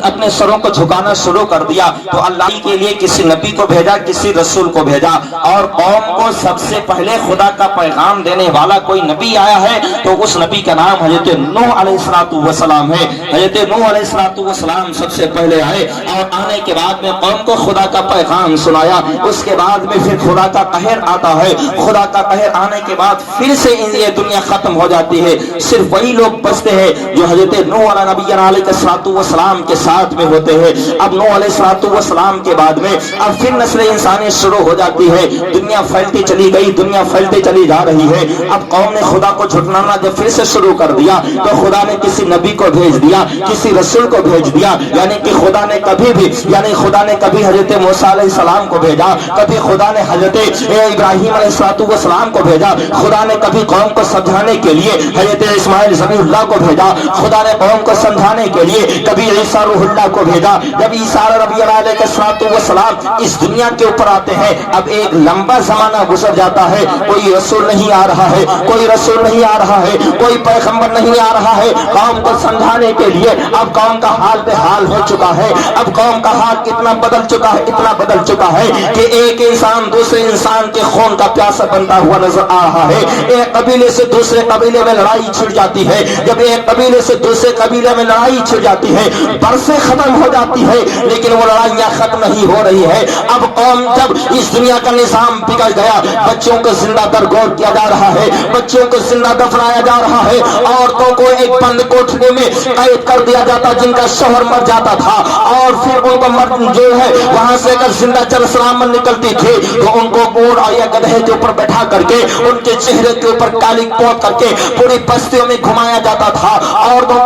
اپنے سروں کو جھکانا شروع کر دیا، تو اللہ کے لیے کسی نبی کو بھیجا، کسی رسول کو بھیجا، اور قوم کو سب سے پہلے خدا کا پیغام دینے والا کوئی نبی آیا ہے تو اس نبی کا نام حضرت نوح علیہ السلام ہے۔ حضرت نوح علیہ السلام سب سے پہلے آئے اور آنے کے بعد میں قوم کو خدا کا پیغام سنایا۔ اس کے بعد میں پھر خدا کا قہر آتا ہے، خدا کا قہر آنے کے بعد پھر سے یہ دنیا ختم ہو جاتی ہے، صرف وہی لوگ بچتے ہیں جو حضرت نوح علیہ السلام کے ساتھ میں ہوتے ہیں۔ اب نوح علیہ السلام کے بعد میں اب پھر نسل انسانی شروع ہو جاتی ہے، دنیا پھیلتی چلی گئی، دنیا پھیلتی چلی جا رہی ہے۔ اب قوم نے خدا کو جھٹلانا جب پھر سے شروع کر دیا تو خدا نے کسی نبی کو بھیج دیا، کسی رسول کو بھیج دیا، یعنی کہ خدا نے کبھی حضرت موسیٰ علیہ السلام کو بھیجا، کبھی خدا نے حضرت ابراہیم علیہ السلام کو بھیجا، خدا نے کبھی قوم کو سمجھانے کے لیے حضرت اسماعیل ذبیح اللہ کو بھیجا، خدا نے قوم کو سمجھانے کے لیے کبھی عیسیٰ روح اللہ کو بھیجا۔ جب عیسیٰ ربی علیہ السلام اس دنیا کے اوپر آتے ہیں، اب ایک لمبا زمانہ گزر جاتا ہے، کوئی رسول نہیں آ رہا ہے، کوئی رسول نہیں آ رہا ہے، کوئی پیغمبر نہیں آ رہا ہے قوم کو سمجھانے کے لیے۔ اب قوم کا حال بے حال ہو چکا ہے، اب قوم کا حال اتنا بدل چکا ہے کہ ایک انسان دوسرے انسان کے خون کا پیاسا بنتا ہوا نظر آ رہا ہے۔ ایک قبیلے سے دوسرے قبیلے میں لڑائی چھڑ جاتی ہے، جب ایک قبیلے سے دوسرے قبیلے میں لڑائی چھڑ جاتی ہے، برسیں ختم ہو جاتی ہے، لیکن وہ لڑائیاں ختم نہیں ہو رہی ہے۔ اب قوم جب اس دنیا کا نظام بگڑ گیا، بچوں کو زندہ درگور کیا جا رہا ہے، بچوں کو زندہ دفنایا جا رہا ہے، عورتوں کو ایک بند کوٹھری میں قید کر دیا جاتا جن کا شوہر مر جاتا تھا، اور پھر ان کو جو ہے وہاں سے اگر زندہ چل سلامت نکلتی تھی تو ان کو اونٹ یا گدھے کے اوپر بیٹھا کر کے ان کے چہرے کے اوپر کالی پوت کر کے پوری بستیوں میں گھمایا جاتا تھا۔ عورتوں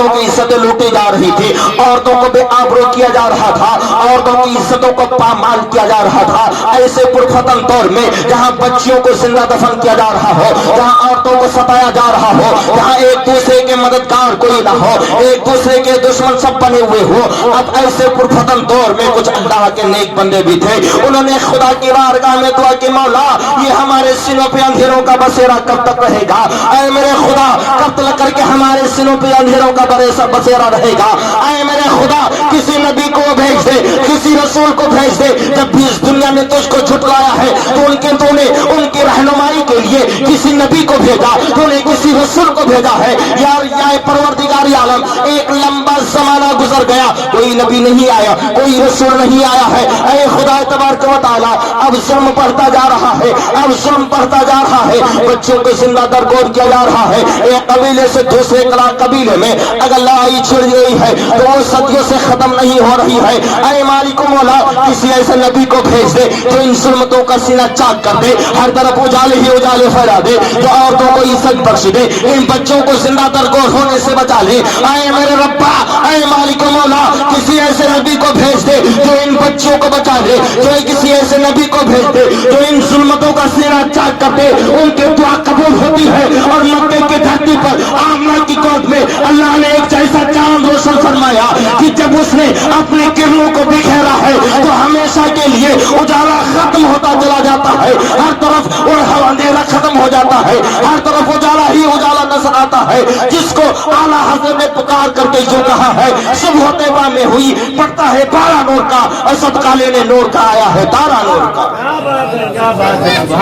کی عزتیں لوٹی جا رہی تھی، عورتوں کو بے آبرو کیا جا رہا تھا، عورتوں کی عزتوں کو پامال کیا جا رہا تھا۔ ایسے پرفتن دور میں جہاں بچیوں کو زندہ دفن کیا جا رہا ہو، جہاں عورتوں کو ستایا جا رہا ہو، جہاں ایک دوسرے کے مددگار کوئی نہ ہو، ایک دوسرے کے دشمن سب بنے ہوئے ہو، اب ایسے پرفتن دور میں کچھ اللہ کے نیک بندے بھی تھے، انہوں نے خدا کی بارگاہ میں دعا کی، مولا یہ ہمارے سینوں پہ اندھیروں کا بسیرا کب تک رہے گا؟ اے میرے خدا کب تک کر کے ہمارے سینوں پہ اندھیروں کا بسیرا رہے گا؟ اے میرے خدا کسی نبی کو بھیج دے، کسی رسول کو بھیج دے، جب بھی اس دنیا نے تجھ کو جھٹلایا ہے تو نے ان کی رہنمائی کے لیے کسی نبی کو بھیجا، تو نے کسی رسول کو بھیجا ہے۔ یا پروردگار عالم ایک لمبا زمانہ گزر گیا، کوئی نبی نہیں آیا، کوئی رسول نہیں آیا ہے۔ اے خدا تبارک و تعالی اب ظلم بڑھتا جا رہا ہے، اب ظلم بڑھتا جا رہا ہے، بچوں کو زندہ درگور کیا جا رہا ہے۔ ایک قبیلے سے دوسرے قبیلے میں اگر لڑائی چھڑ گئی ہے تو وہ صدیوں سے ختم نہیں ہو رہی ہے۔ اے مالک مولا کسی ایسے نبی کو بھیج دے جو ان ظلمتوں کا سینہ چاک کر دے، ہر طرف اجالے ہی اجالے پھیلا دے، جو عورتوں کو عزت بخش دے، ان بچوں کو زندہ درگور ہونے سے بچا لے۔ اے میرے ربا، اے مالک مولا کسی ایسے نبی کو بھیج دے جو ان بچوں کو بچا دے، جو کسی ایسے نبی کو بھیج دے جو ان ظلمتوں کا سینہ چاک کر دے۔ ان کی دعا قبول ہوتی ہے، اور مکے کی دھرتی پر آمنہ کی گود میں اللہ نے ایک جیسا چاند روشن فرمایا کہ جب اس نے اپنے کرنوں کو بکھیرا ہے تو ہمیشہ کے لیے اجالا ختم ہوتا چلا جاتا ہے، ہر طرف اندھیرا ختم ہو جاتا ہے، ہر طرف اجالا ہی اجالا نظر آتا ہے جس کو اعلیٰ حضرت نے پکار کر کے جو کہا ہے صبح طیبہ میں ہوئی پڑتا ہے 12 نور کا اور صدقہ لینے نور کا آیا ہے تارا نور کا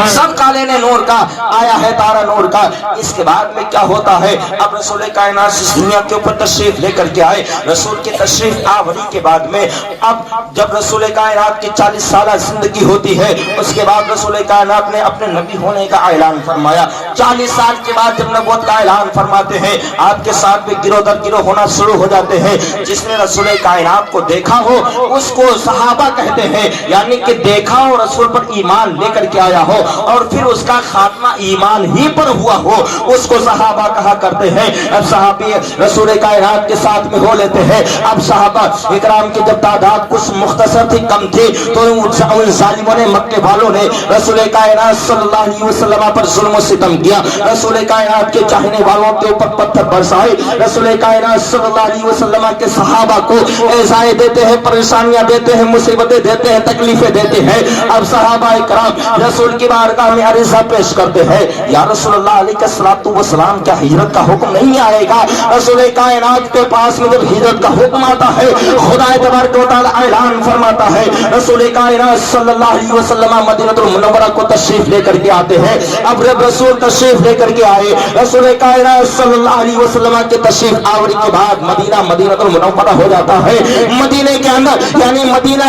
صدقہ لینے نور کا آیا ہے تارا نور کا. اس کے بعد میں کیا ہوتا ہے اب رسول کائنات اس دنیا کے اوپر تشریف لے کر کے آئے. رسول کی تشریف آوری کے بعد میں اب جب رسول کائنات کی 40 سالہ زندگی ہوتی ہے اس کے بعد رسول کائنات نے اپنے نبی ہونے کا اعلان فرمایا. 40 سال کے بعد جب نبوت کا اعلان فرماتے ہیں آپ کے ساتھ بھی گروہ در گروہ ہونا شروع ہو جاتے ہیں. جس نے رسول کائنات کو دیکھا ہو اس کو صحابہ کہتے ہیں, یعنی کہ دیکھا ہو رسول پر ایمان لے کر کے آیا ہو اور پھر اس کا خاتمہ ایمان ہی پر ہوا ہو اس کو صحابہ کہا کرتے ہیں. اب صحابی رسول کائنات کے ساتھ میں ہو لیتے ہیں. اب صحابہ اکرام کی جب تعداد کچھ مختصر تھی کم تھی تو ان ظالموں نے مکے والوں نے رسول کائنات صلی اللہ علیہ وسلم پر ظلم و ستم کیا. رسول کائنات کے چاہنے والوں کے اوپر پتھر برسائے. رسول کائنات صلی اللہ علیہ وسلم کے صحابہ کو ایذائیں دیتے ہیں, پریشانیاں دیتے ہیں, مصیبتیں دیتے ہیں, تکلیفیں دیتے ہیں. اب صحابہ اکرام رسول کی بارگاہ میں عرضہ پیش کرتے ہیں یا رسول اللہ علیہ الصلوۃ والسلام کیا ہجرت کا حکم نہیں آئے گا؟ رسول کائنات کے پاس میں جب ہجرت کا حکم آتا ہے خدا تبارک و تعالی اعلان فرماتا ہے رسول کائنات صلی اللہ علیہ وسلم مدینہ المنورہ کو تشریف لے کر کے آتے ہیں. اب جب رسول تشریف لے کر کے آئے رسول کائنات صلی اللہ علیہ وسلم کے تشریف آوری کے بعد مدینہ المنورہ ہو جاتا ہے. مدینے کے اندر یعنی مدینہ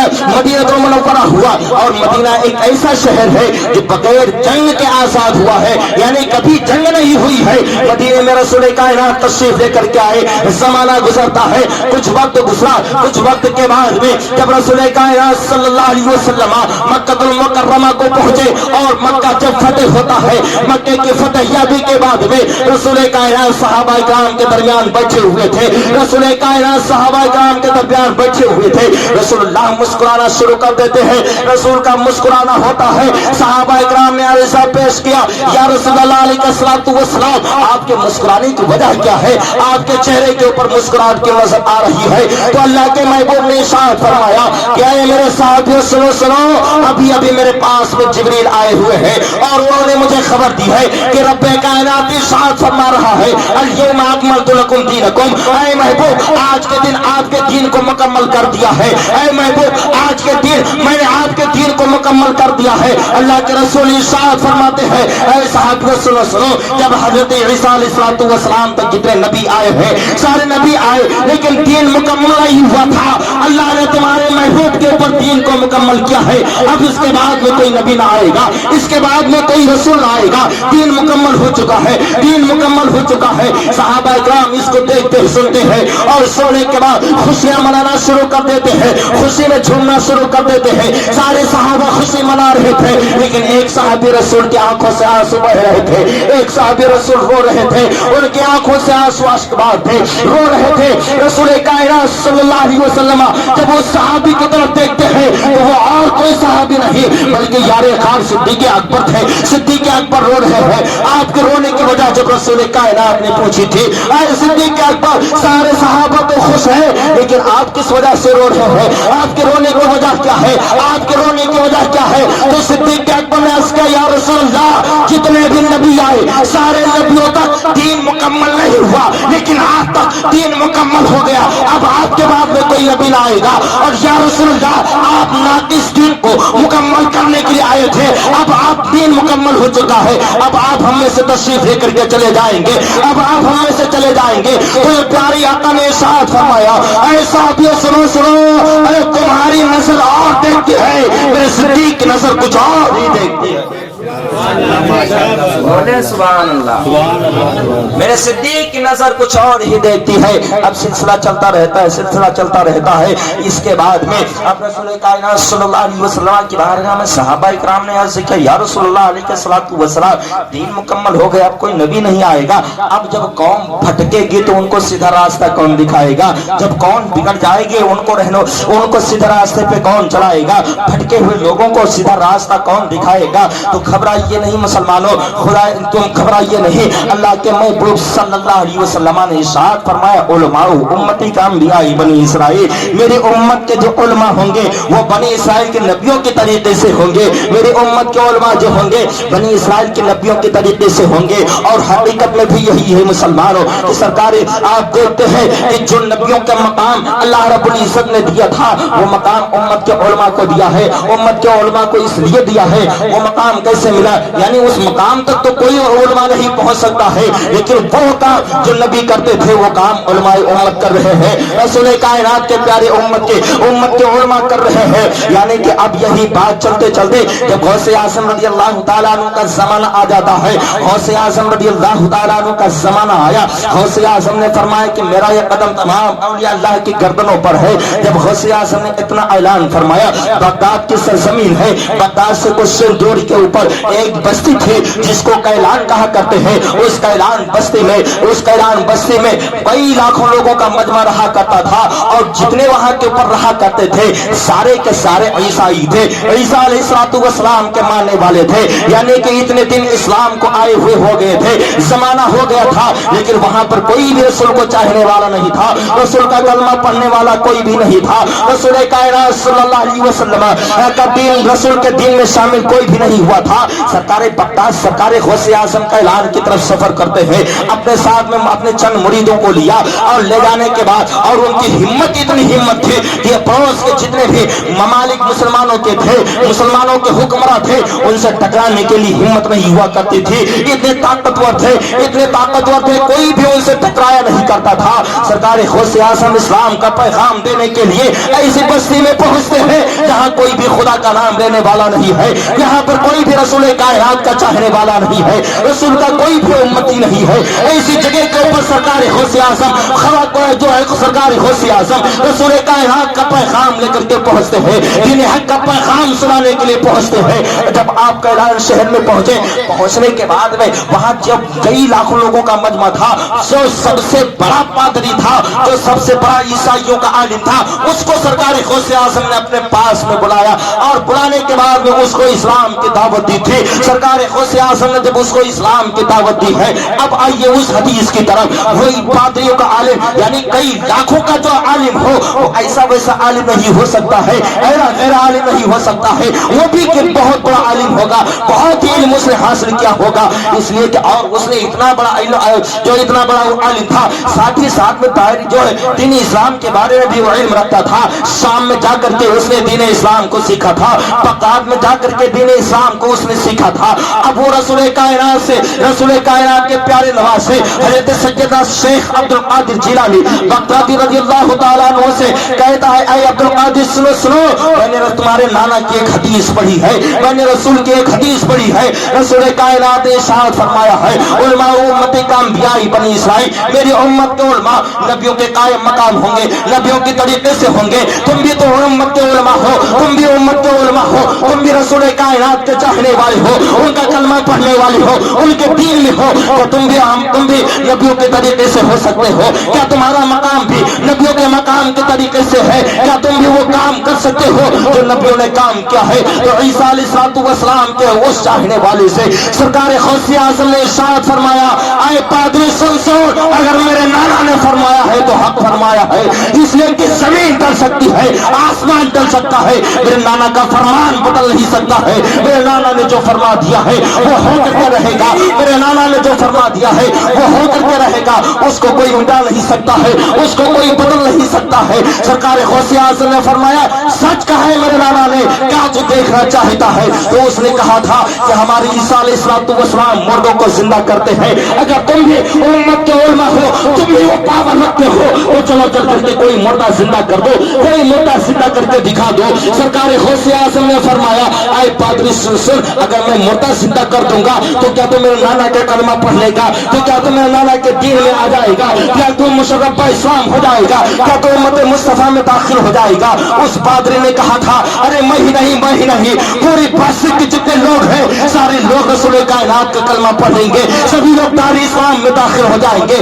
المنورہ ہوا اور مدینہ ایک ایسا شہر ہے جو بغیر جنگ کے آزاد ہوا ہے, یعنی کبھی جنگ نہیں ہوئی ہے. مدینے میں رسول کائنات تشریف لے کر کے آئے. زمانہ گزرتا ہے, کچھ وقت گزرا, کچھ وقت کے بعد میں جب رسول کائنات صلی اللہ علیہ وسلم مکہ المکرمہ کو پہنچے اور مکہ جب فتح ہوتا ہے مکے کی فتح یابی کے بعد میں رسول کائنات صحابہ کرام کے درمیان بیٹھے ہوئے تھے. رسول کائنات صحابہ کرام کے درمیان بیٹھے ہوئے تھے. رسول اللہ مسکرانا شروع کر دیتے ہیں. رسول کا مسکرانا ہوتا ہے. صحابہ کرام نے عرضہ پیش کیا یا رسول اللہ علیہ الصلوۃ والسلام آپ کے مسکرانے کی وجہ کیا ہے؟ آپ کے چہرے کے اوپر مسکراہٹ کی نظر آ رہی ہے. تو اللہ کے محبوب نے ارشاد فرمایا کہ اے میرے ساتھیو سنو, ابھی میرے پاس میں جبریل آئے ہوئے ہیں اور انہوں نے مجھے خبر دی ہے کہ رب کائنات ارشاد فرما رہا ہے الیوم اکملت لکم دینکم. اے محبوب آج کے دن آپ کے دین کو مکمل کر دیا ہے. اے محبوب آج کے دن میں نے آپ کے دین کو مکمل کر دیا ہے. اللہ کے رسول ارشاد فرماتے ہیں اے صحابہ سنو, جب حضرت عیسیٰ علیہ السلام تک جتنے نبی آئے ہیں سارے نبی آئے لیکن دین مکمل نہیں ہوا تھا. اللہ نے تمہارے محبوب کے اوپر دین کو مکمل کیا ہے. اب اس کے بعد میں کوئی نبی نہ آئے گا, اس کے بعد میں کوئی رسول نہ آئے گا. دین مکمل ہو چکا ہے, دین مکمل ہو چکا ہے. صحابہ کرام اس کو دیکھتے سنتے ہیں اور سونے کے بعد خوشیاں منانا شروع کر دیتے ہیں, خوشی میں جھومنا شروع کر دیتے ہیں. سارے صحابہ خوشی منا رہے تھے لیکن ایک صحابی رسول کی آنکھوں سے آنسو بہ رہے تھے. ایک صحابی رسول رو رہے تھے, ان کی آنکھوں سے آنسو اشکبار تھے, رو رہے تھے. رسول کائنات صلی اللہ علیہ وسلم جب وہ صحابی کی طرف دیکھتے ہیں تو وہ اور کوئی صحابی نہیں بلکہ یار خان صدیق اکبر تھے. صدیق اکبر رو رہے ہیں. آپ کے رونے کی وجہ جب رسول کائنات نے پوچھی تھی اے صدیق اکبر سارے صحابہ تو خوش ہیں لیکن آپ کس وجہ سے رو رہے ہیں؟ آپ کے رونے کی وجہ کیا ہے؟ آپ کے رونے کی وجہ کیا ہے؟ تو صدیق اکبر نے عرض کیا یا رسول اللہ جتنے بھی نبی آئے سارے نبیوں تک دین مکمل نہیں ہوا لیکن آج تک دین مکمل ہو گیا. اب آپ کے بعد میں کوئی نبی نہ آئے گا اور یا رسول اللہ آپ ناقص دین کو مکمل کرنے کے لیے آئے تھے. اب آپ دین مکمل ہو چکا ہے. اب آپ ہم میں سے تشریف لے کر کے چلے جائیں گے. اب آپ ہم میں سے چلے جائیں گے. تو یہ پیاری آقا نے ارشاد فرمایا اے صحابیو سنو, اے تمہاری نظر اور دیکھتی ہے میرے صدیق کی نظر کچھ اور ہی دیکھتی ہے. سبحان اللہ. میرے صدیق کی نظر کچھ اور ہی دیکھتی ہے. اب سلسلہ چلتا رہتا ہے, سلسلہ چلتا رہتا ہے. اس کے بعد میں اب رسول کائنات صلی اللہ علیہ وسلم کی بارگاہ میں صحابہ اکرام نے عرض کیا یا رسول اللہ علیہ الصلوۃ والسلام دین مکمل ہو گیا, اب کوئی نبی نہیں آئے گا. اب جب قوم بھٹکے گی تو ان کو سیدھا راستہ کون دکھائے گا؟ جب قوم بگڑ جائے گی ان کو سیدھا راستے پہ کون چلائے گا؟ بھٹکے ہوئے لوگوں کو سیدھا راستہ کون دکھائے گا؟ تو گھبرائیے گھبرائیے نہیں مسلمانوں، خدا تم گھبرائیے نہیں، اللہ کے محبوب صلی اللہ علیہ وسلم نے ارشاد فرمایا علماء امتی کا انبیاء بنی اسرائیل، میری امت کے جو علماء ہوں گے وہ بنی اسرائیل کے نبیوں کے طریقے سے ہوں گے، میری امت کے علماء جو ہوں گے بنی اسرائیل کے نبیوں کے طریقے سے ہوں گے۔ اور حقیقت میں بھی یہی ہے مسلمانوں کہ سرکار آپ دیکھتے ہیں کہ جو نبیوں کا مقام اللہ رب العزت نے دیا تھا وہ مقام امت کے علماء کو دیا ہے، امت کے علماء کو اس لیے دیا ہے۔ وہ مقام کیسے ملا؟ یعنی اس مقام تک تو کوئی علماء نہیں پہنچ سکتا ہے، لیکن وہ کام جو نبی کرتے تھے وہ کام علماء امت کر رہے ہیں، رسول کائنات کے پیارے امت کے علماء کر رہے ہیں۔ یعنی کہ اب یہی بات چلتے چلتے جب غوث اعظم رضی اللہ تعالیٰ عنہ کا زمانہ آ جاتا ہے، غوث اعظم رضی اللہ تعالیٰ عنہ کا زمانہ آیا، غوث اعظم نے فرمایا کہ میرا یہ قدم تمام اولیاء اللہ کی گردنوں پر ہے۔ جب غوث اعظم نے اتنا اعلان فرمایا، بغداد کی سرزمین ہے، بغداد سے کچھ سر دوری کے اوپر ایک بستی تھی جس کو کیلان کہا کرتے ہیں، اس کیلان بستی میں کئی لاکھوں لوگوں کا مجمع رہا کرتا تھا، اور جتنے وہاں کے اوپر رہا کرتے تھے سارے کے سارے عیسائی تھے، عیسیٰ علیہ السلام کے ماننے والے تھے۔ یعنی کہ اتنے دن اسلام کو آئے ہوئے ہو گئے تھے، زمانہ ہو گیا تھا، لیکن وہاں پر کوئی بھی رسول کو چاہنے والا نہیں تھا، رسول کا کلمہ پڑھنے والا کوئی بھی نہیں تھا، رسول کائنات صلی اللہ علیہ وسلم کا دین رسول کے دین میں شامل کوئی بھی نہیں ہوا تھا۔ سرکار بغداد سرکار غوث اعظم کا اعلان کی طرف سفر کرتے ہیں، اپنے ساتھ میں اپنے چند مریدوں کو لیا، اور لے جانے کے بعد اور ان کی ہمت اتنی ہمت تھی کہ پڑوس کے جتنے بھی ممالک مسلمانوں کے تھے، مسلمانوں کے حکمراں تھے، ان سے ٹکرانے کے لیے ہمت نہیں ہوا کرتی تھی، اتنے طاقتور تھے کوئی بھی ان سے ٹکرایا نہیں کرتا تھا۔ سرکار غوث اعظم اسلام کا پیغام دینے کے لیے ایسی بستی میں پہنچتے ہیں جہاں کوئی بھی خدا کا نام لینے والا نہیں ہے، یہاں پر کوئی بھی رسول کائنات کا چاہنے والا نہیں ہے، رسول کا کوئی بھی امتی نہیں ہے۔ ایسی جگہ کے اوپر سرکار غوث اعظم جو ہے سرکار غوث اعظم رسول کائنات کا پیغام لے کر کے پہنچتے ہیں، دین حق کا پیغام سنانے کے لیے پہنچتے ہیں۔ جب آپ کیلان شہر میں پہنچنے کے بعد میں وہاں جب کئی لاکھوں لوگوں کا مجمع تھا، جو سب سے بڑا پادری تھا، جو سب سے بڑا عیسائیوں کا عالم تھا، اس کو سرکار غوث اعظم نے اپنے پاس میں بلایا، اور بلانے کے بعد میں اس کو اسلام کی دعوت دی تھی۔ سرکار غوث اعظم نے جب اس کو اسلام کی دعوت دی ہے، اب آئیے اس حدیث کی طرف۔ وہی پادریوں کا عالم یعنی کئی لاکھوں کا جو عالم ہو وہ ایسا ویسا عالم نہیں ہو سکتا ہے، غیر عالم نہیں ہو سکتا ہے، وہ بھی کہ بہت بڑا عالم ہوگا، بہت ہی علم اس نے حاصل کیا ہوگا، اس لیے کہ اور اس نے اتنا بڑا عالم تھا، ساتھ ہی ساتھ میں جو ہے دین اسلام کے بارے میں بھی وہ علم رکھتا تھا۔ شام میں جا کر کے اس نے دین اسلام کو سیکھا تھا، بغداد میں جا کر کے دین اسلام کو اس نے سیکھا تھا۔ اب وہ رسول کائنات کے پیارے نواز سے حضرت سیدنا شیخ عبد القادر جیلانی بغدادی رضی اللہ تعالیٰ عنہ سے کہتا ہے، اے عبد القادر سنو، میں نے تمہارے نانا کی ایک حدیث پڑھی ہے، میں نے رسول کی ایک حدیث پڑھی ہے، رسول کائنات نے ارشاد فرمایا ہے علماء امتی کا انبیاء بنی اسرائیل، میری امت کے علماء نبیوں کے قائم مقام ہوں گے، نبیوں کے طریقے سے ہوں گے۔ تم بھی تو امت کے علماء ہو، تم بھی امت کے علماء ہو، تم بھی رسول کائنات کے چاہنے والے ہو، ان کا کلمہ پڑھنے والے ہو، ان کے دین میں ہو، تو تم بھی نبیوں کے طریقے سے ہو سکتے ہو۔ کیا تمہارا مقام بھی نبیوں کے مقام کے طریقے سے ہے؟ کیا تم بھی وہ کام کر سکتے ہو جو نبیوں نے کام کیا ہے؟ تو عیسیٰ علیہ السلام کے اس چاہنے والے سے سرکار غوث اعظم نے ارشاد فرمایا، اے پادری سن، اگر میرے نانا نے فرمایا ہے تو حق فرمایا ہے، اس لیے کہ زمین ڈل سکتی ہے، آسمان ڈل سکتا ہے، میرے نانا کا فرمان بدل نہیں سکتا ہے، میرے نانا نے جو فرما دیا ہے وہ ہو کر کے رہے گا، میرے نانا نے جو فرما دیا ہے وہ ہو کر کے رہے گا، اس کو کوئی مٹا نہیں سکتا ہے، اس کو کوئی بدل نہیں سکتا ہے۔ سرکار غوث اعظم نے فرمایا، سچ کہا ہے میرے نانا نے، کیا تو دیکھنا چاہتا ہے؟ تو اس نے کہا تھا کہ ہمارے عیسیٰ علیہ السلام مردوں کو زندہ کرتے ہیں، اگر تم بھی امت کے علماء ہو، تم بھی وہ پاور رکھتے ہو، تو چلو چل کر کے کوئی مردہ زندہ کر دو، کوئی مردہ زندہ کر کے دکھا دو۔ سرکار غوث اعظم نے فرمایا، اے پادری سن، اگر میں مردہ زندہ کر دوں گا تو کیا تو میرے نانا کا کلمہ پڑھ لے گا؟ تو کیا تو میرے نانا کے دین میں آ جائے گا؟ کیا تو مشرف اسلام ہو جائے گا؟ کیا تو امت مصطفیٰ میں داخل ہو جائے گا؟ اس پادری نے کہا تھا، ارے میں ہی نہیں، پوری بستی کے جتنے لوگ ہیں سارے لوگ رسول کائنات کا کلمہ پڑھ لیں گے، سبھی لوگ دار اسلام میں داخل ہو جائیں گے۔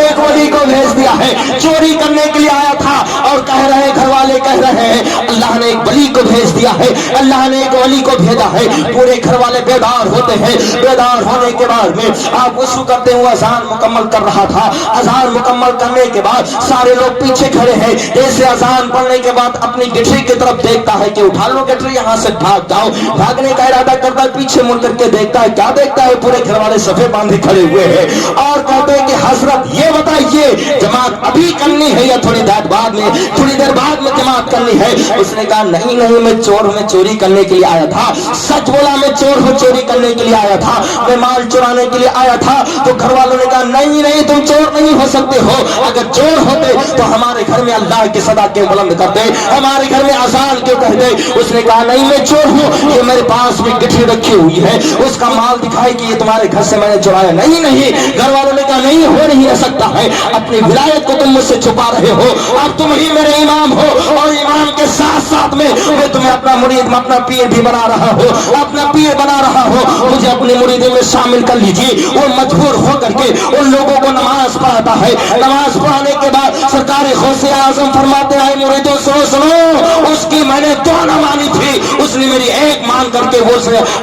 ایک ولی کو بھیج دیا ہے. چوری کرنے کے لیے آیا تھا اور کہہ رہے گھر والے کہہ رہے ہیں اللہ نے ایک ولی کو بھیج دیا ہے, اللہ نے ایک ولی کو بھیجا ہے. پورے گھر والے بیدار ہوتے ہیں. بیدار ہونے کے بعد میں آپ وضو کرتے ہوئے اذان مکمل کر رہا تھا. اذان مکمل کرنے کے بعد سارے لوگ پیچھے کھڑے ہیں. جیسے اذان پڑھنے کے بعد اپنی گٹری کی طرف دیکھتا ہے کہ اٹھا لو گٹری, یہاں سے بھاگ جاؤ. بھاگنے کا ارادہ کرتا ہے, پیچھے مڑ کر کے دیکھتا ہے, کیا دیکھتا ہے؟ پورے گھر والے صفے باندھے کھڑے ہوئے ہیں اور کہتے ہیں کہ حضرت یہ بتائیے جماعت ابھی کرنی ہے یا تھوڑی دیر بعد میں, تھوڑی دیر بعد میں جماعت کرنی ہے؟ اس نے کہا نہیں نہیں, میں چور ہوں, میں چوری کرنے کے لیے آیا تھا. سچ بولا, میں چور ہوں, چوری کرنے کے لیے آیا تھا, میں مال چرانے کے لیے آیا تھا. تو گھر والوں نے کہا نہیں نہیں, تم چور نہیں ہو سکتے ہو. اگر چور ہوتے تو ہمارے گھر میں اللہ کی صدا کیوں بلند کرتے, ہمارے گھر میں اذان کیوں کہتے؟ اس نے کہا نہیں میں چور ہوں, یہ میرے پاس میں گٹھی رکھی ہوئی ہے, اس کا مال دکھائے کہ یہ تمہارے گھر سے میں نے چرایا. نہیں نہیں, گھر والوں نے کہا نہیں ہو نہیں سکتا ہے, اپنی ولایت کو تم مجھ سے چھپا رہے ہو. اب تم ہی میرے امام ہو اور امام کے ساتھ ساتھ میں تمہیں اپنا مرید, اپنا پیر بھی بنا رہا ہو, اپنا پیر بنا رہا ہو. مجھے اپنی مریدوں میں شامل کر لیجیے. وہ مجبور ہو کر کے ان لوگوں کو نماز پڑھاتا ہے. نماز پڑھانے کے بعد سرکار غوث اعظم فرماتے ہیں مریدوں سنو سنو, اس کی میں نے دو نہ مانی تھی, اس نے میری ایک مان کر کے وہ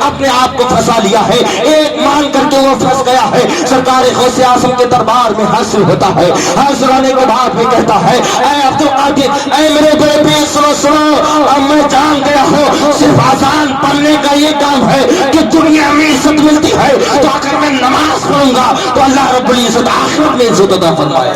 اپنے آپ کو پھنسا لیا ہے, ایک مان کر کے وہ پھنس گیا ہے. سرکار غوث اعظم کے دربار میں حاصل ہوتا ہے. حاضر ہونے کے بعد میں کہتا ہے اے عبد القادر, اے میرے بڑے پیر سنو سنو, اب میں جان گیا ہوں صرف اذان پڑھنے کا یہ کام ہے کہ دنیا میں عزت ملتی ہے, تو اگر میں نماز پڑھوں گا تو اللہ رب العزت آخرت میں عزت عطا فرمائے.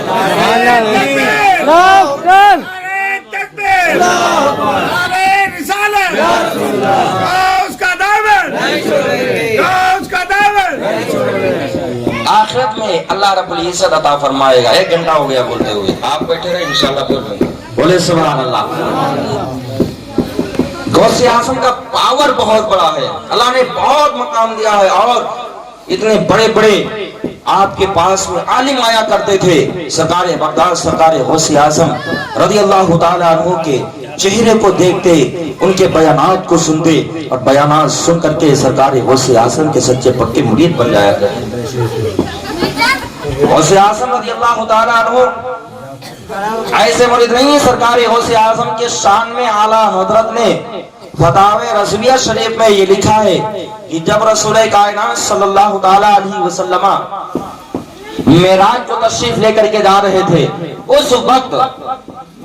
آخرت میں اللہ رب العزت عطا فرمائے گا. 1 گھنٹہ ہو گیا بولتے ہوئے, آپ بیٹھے رہے انشاءاللہ پھر بولے سبحان اللہ. غوث اعظم کا پاور بہت بڑا ہے, اللہ نے بہت مقام دیا ہے. اور اتنے بڑے بڑے آپ کے پاس میں عالم آیا کرتے تھے. سرکار بغداد سرکار غوث اعظم رضی اللہ تعالیٰ عنہ کے چہرے کو دیکھتے, ان کے بیانات کو سنتے, اور بیانات سن کر کے سرکار غوث اعظم کے سچے پکے مرید بن جایا کرتے. غوث اعظم رضی اللہ تعالیٰ عنہ ایسے مرید نہیں. سرکار غوث اعظم کے شان میں اعلیٰ حضرت نے فتاوی رضویہ شریف میں یہ لکھا ہے کہ جب رسول کائنات صلی اللہ تعالیٰ علیہ وسلم معراج کو تشریف لے کر کے جا رہے تھے, اس وقت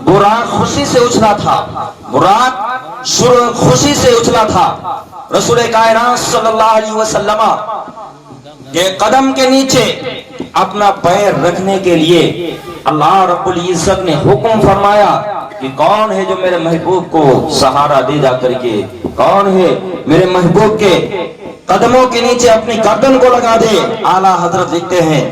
براق خوشی سے اچھلا تھا, براق خوشی سے اچھلا تھا. رسول کائنات صلی اللہ علیہ وسلم کے قدم کے نیچے اپنا پیر رکھنے کے لیے اللہ رب العزت نے حکم فرمایا کہ کون ہے جو میرے محبوب کو سہارا دے جا کر کے, کون ہے میرے محبوب کے قدموں کے نیچے اپنی گردن کو لگا دے. اعلیٰ حضرت لکھتے ہیں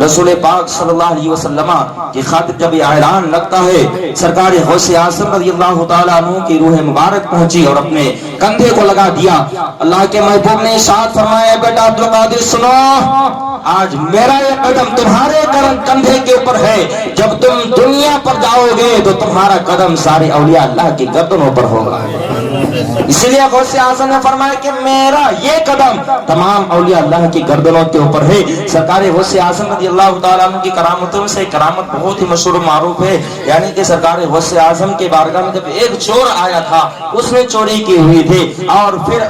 رسول پاک صلی اللہ علیہ وسلم کی خاطر جب یہ اعلان لگتا ہے, سرکار غوث اعظم رضی اللہ تعالیٰ عنہ کی روح مبارک پہنچی اور اپنے کندھے کو لگا دیا. اللہ کے محبوب نے ارشاد فرمایا بیٹا عبد القادر سنو, آج میرا یہ قدم تمہارے کندھے کے اوپر ہے, جب تم دنیا پر جاؤ گے تو تمہارا قدم سارے اولیاء اللہ کی گردنوں پر ہوگا. اس لیے غوث اعظم نے فرمایا کہ میرا یہ قدم تمام اولیاء اللہ کی گردنوں کے اوپر ہے. سرکار غوث اعظم رضی اللہ تعالیٰ عنہ کی کرامتوں سے کرامت بہت ہی مشہور و معروف ہے, یعنی کہ سرکار غوث اعظم کے بارگاہ میں جب ایک چور آیا تھا, اس نے چوری کی ہوئی تھی اور پھر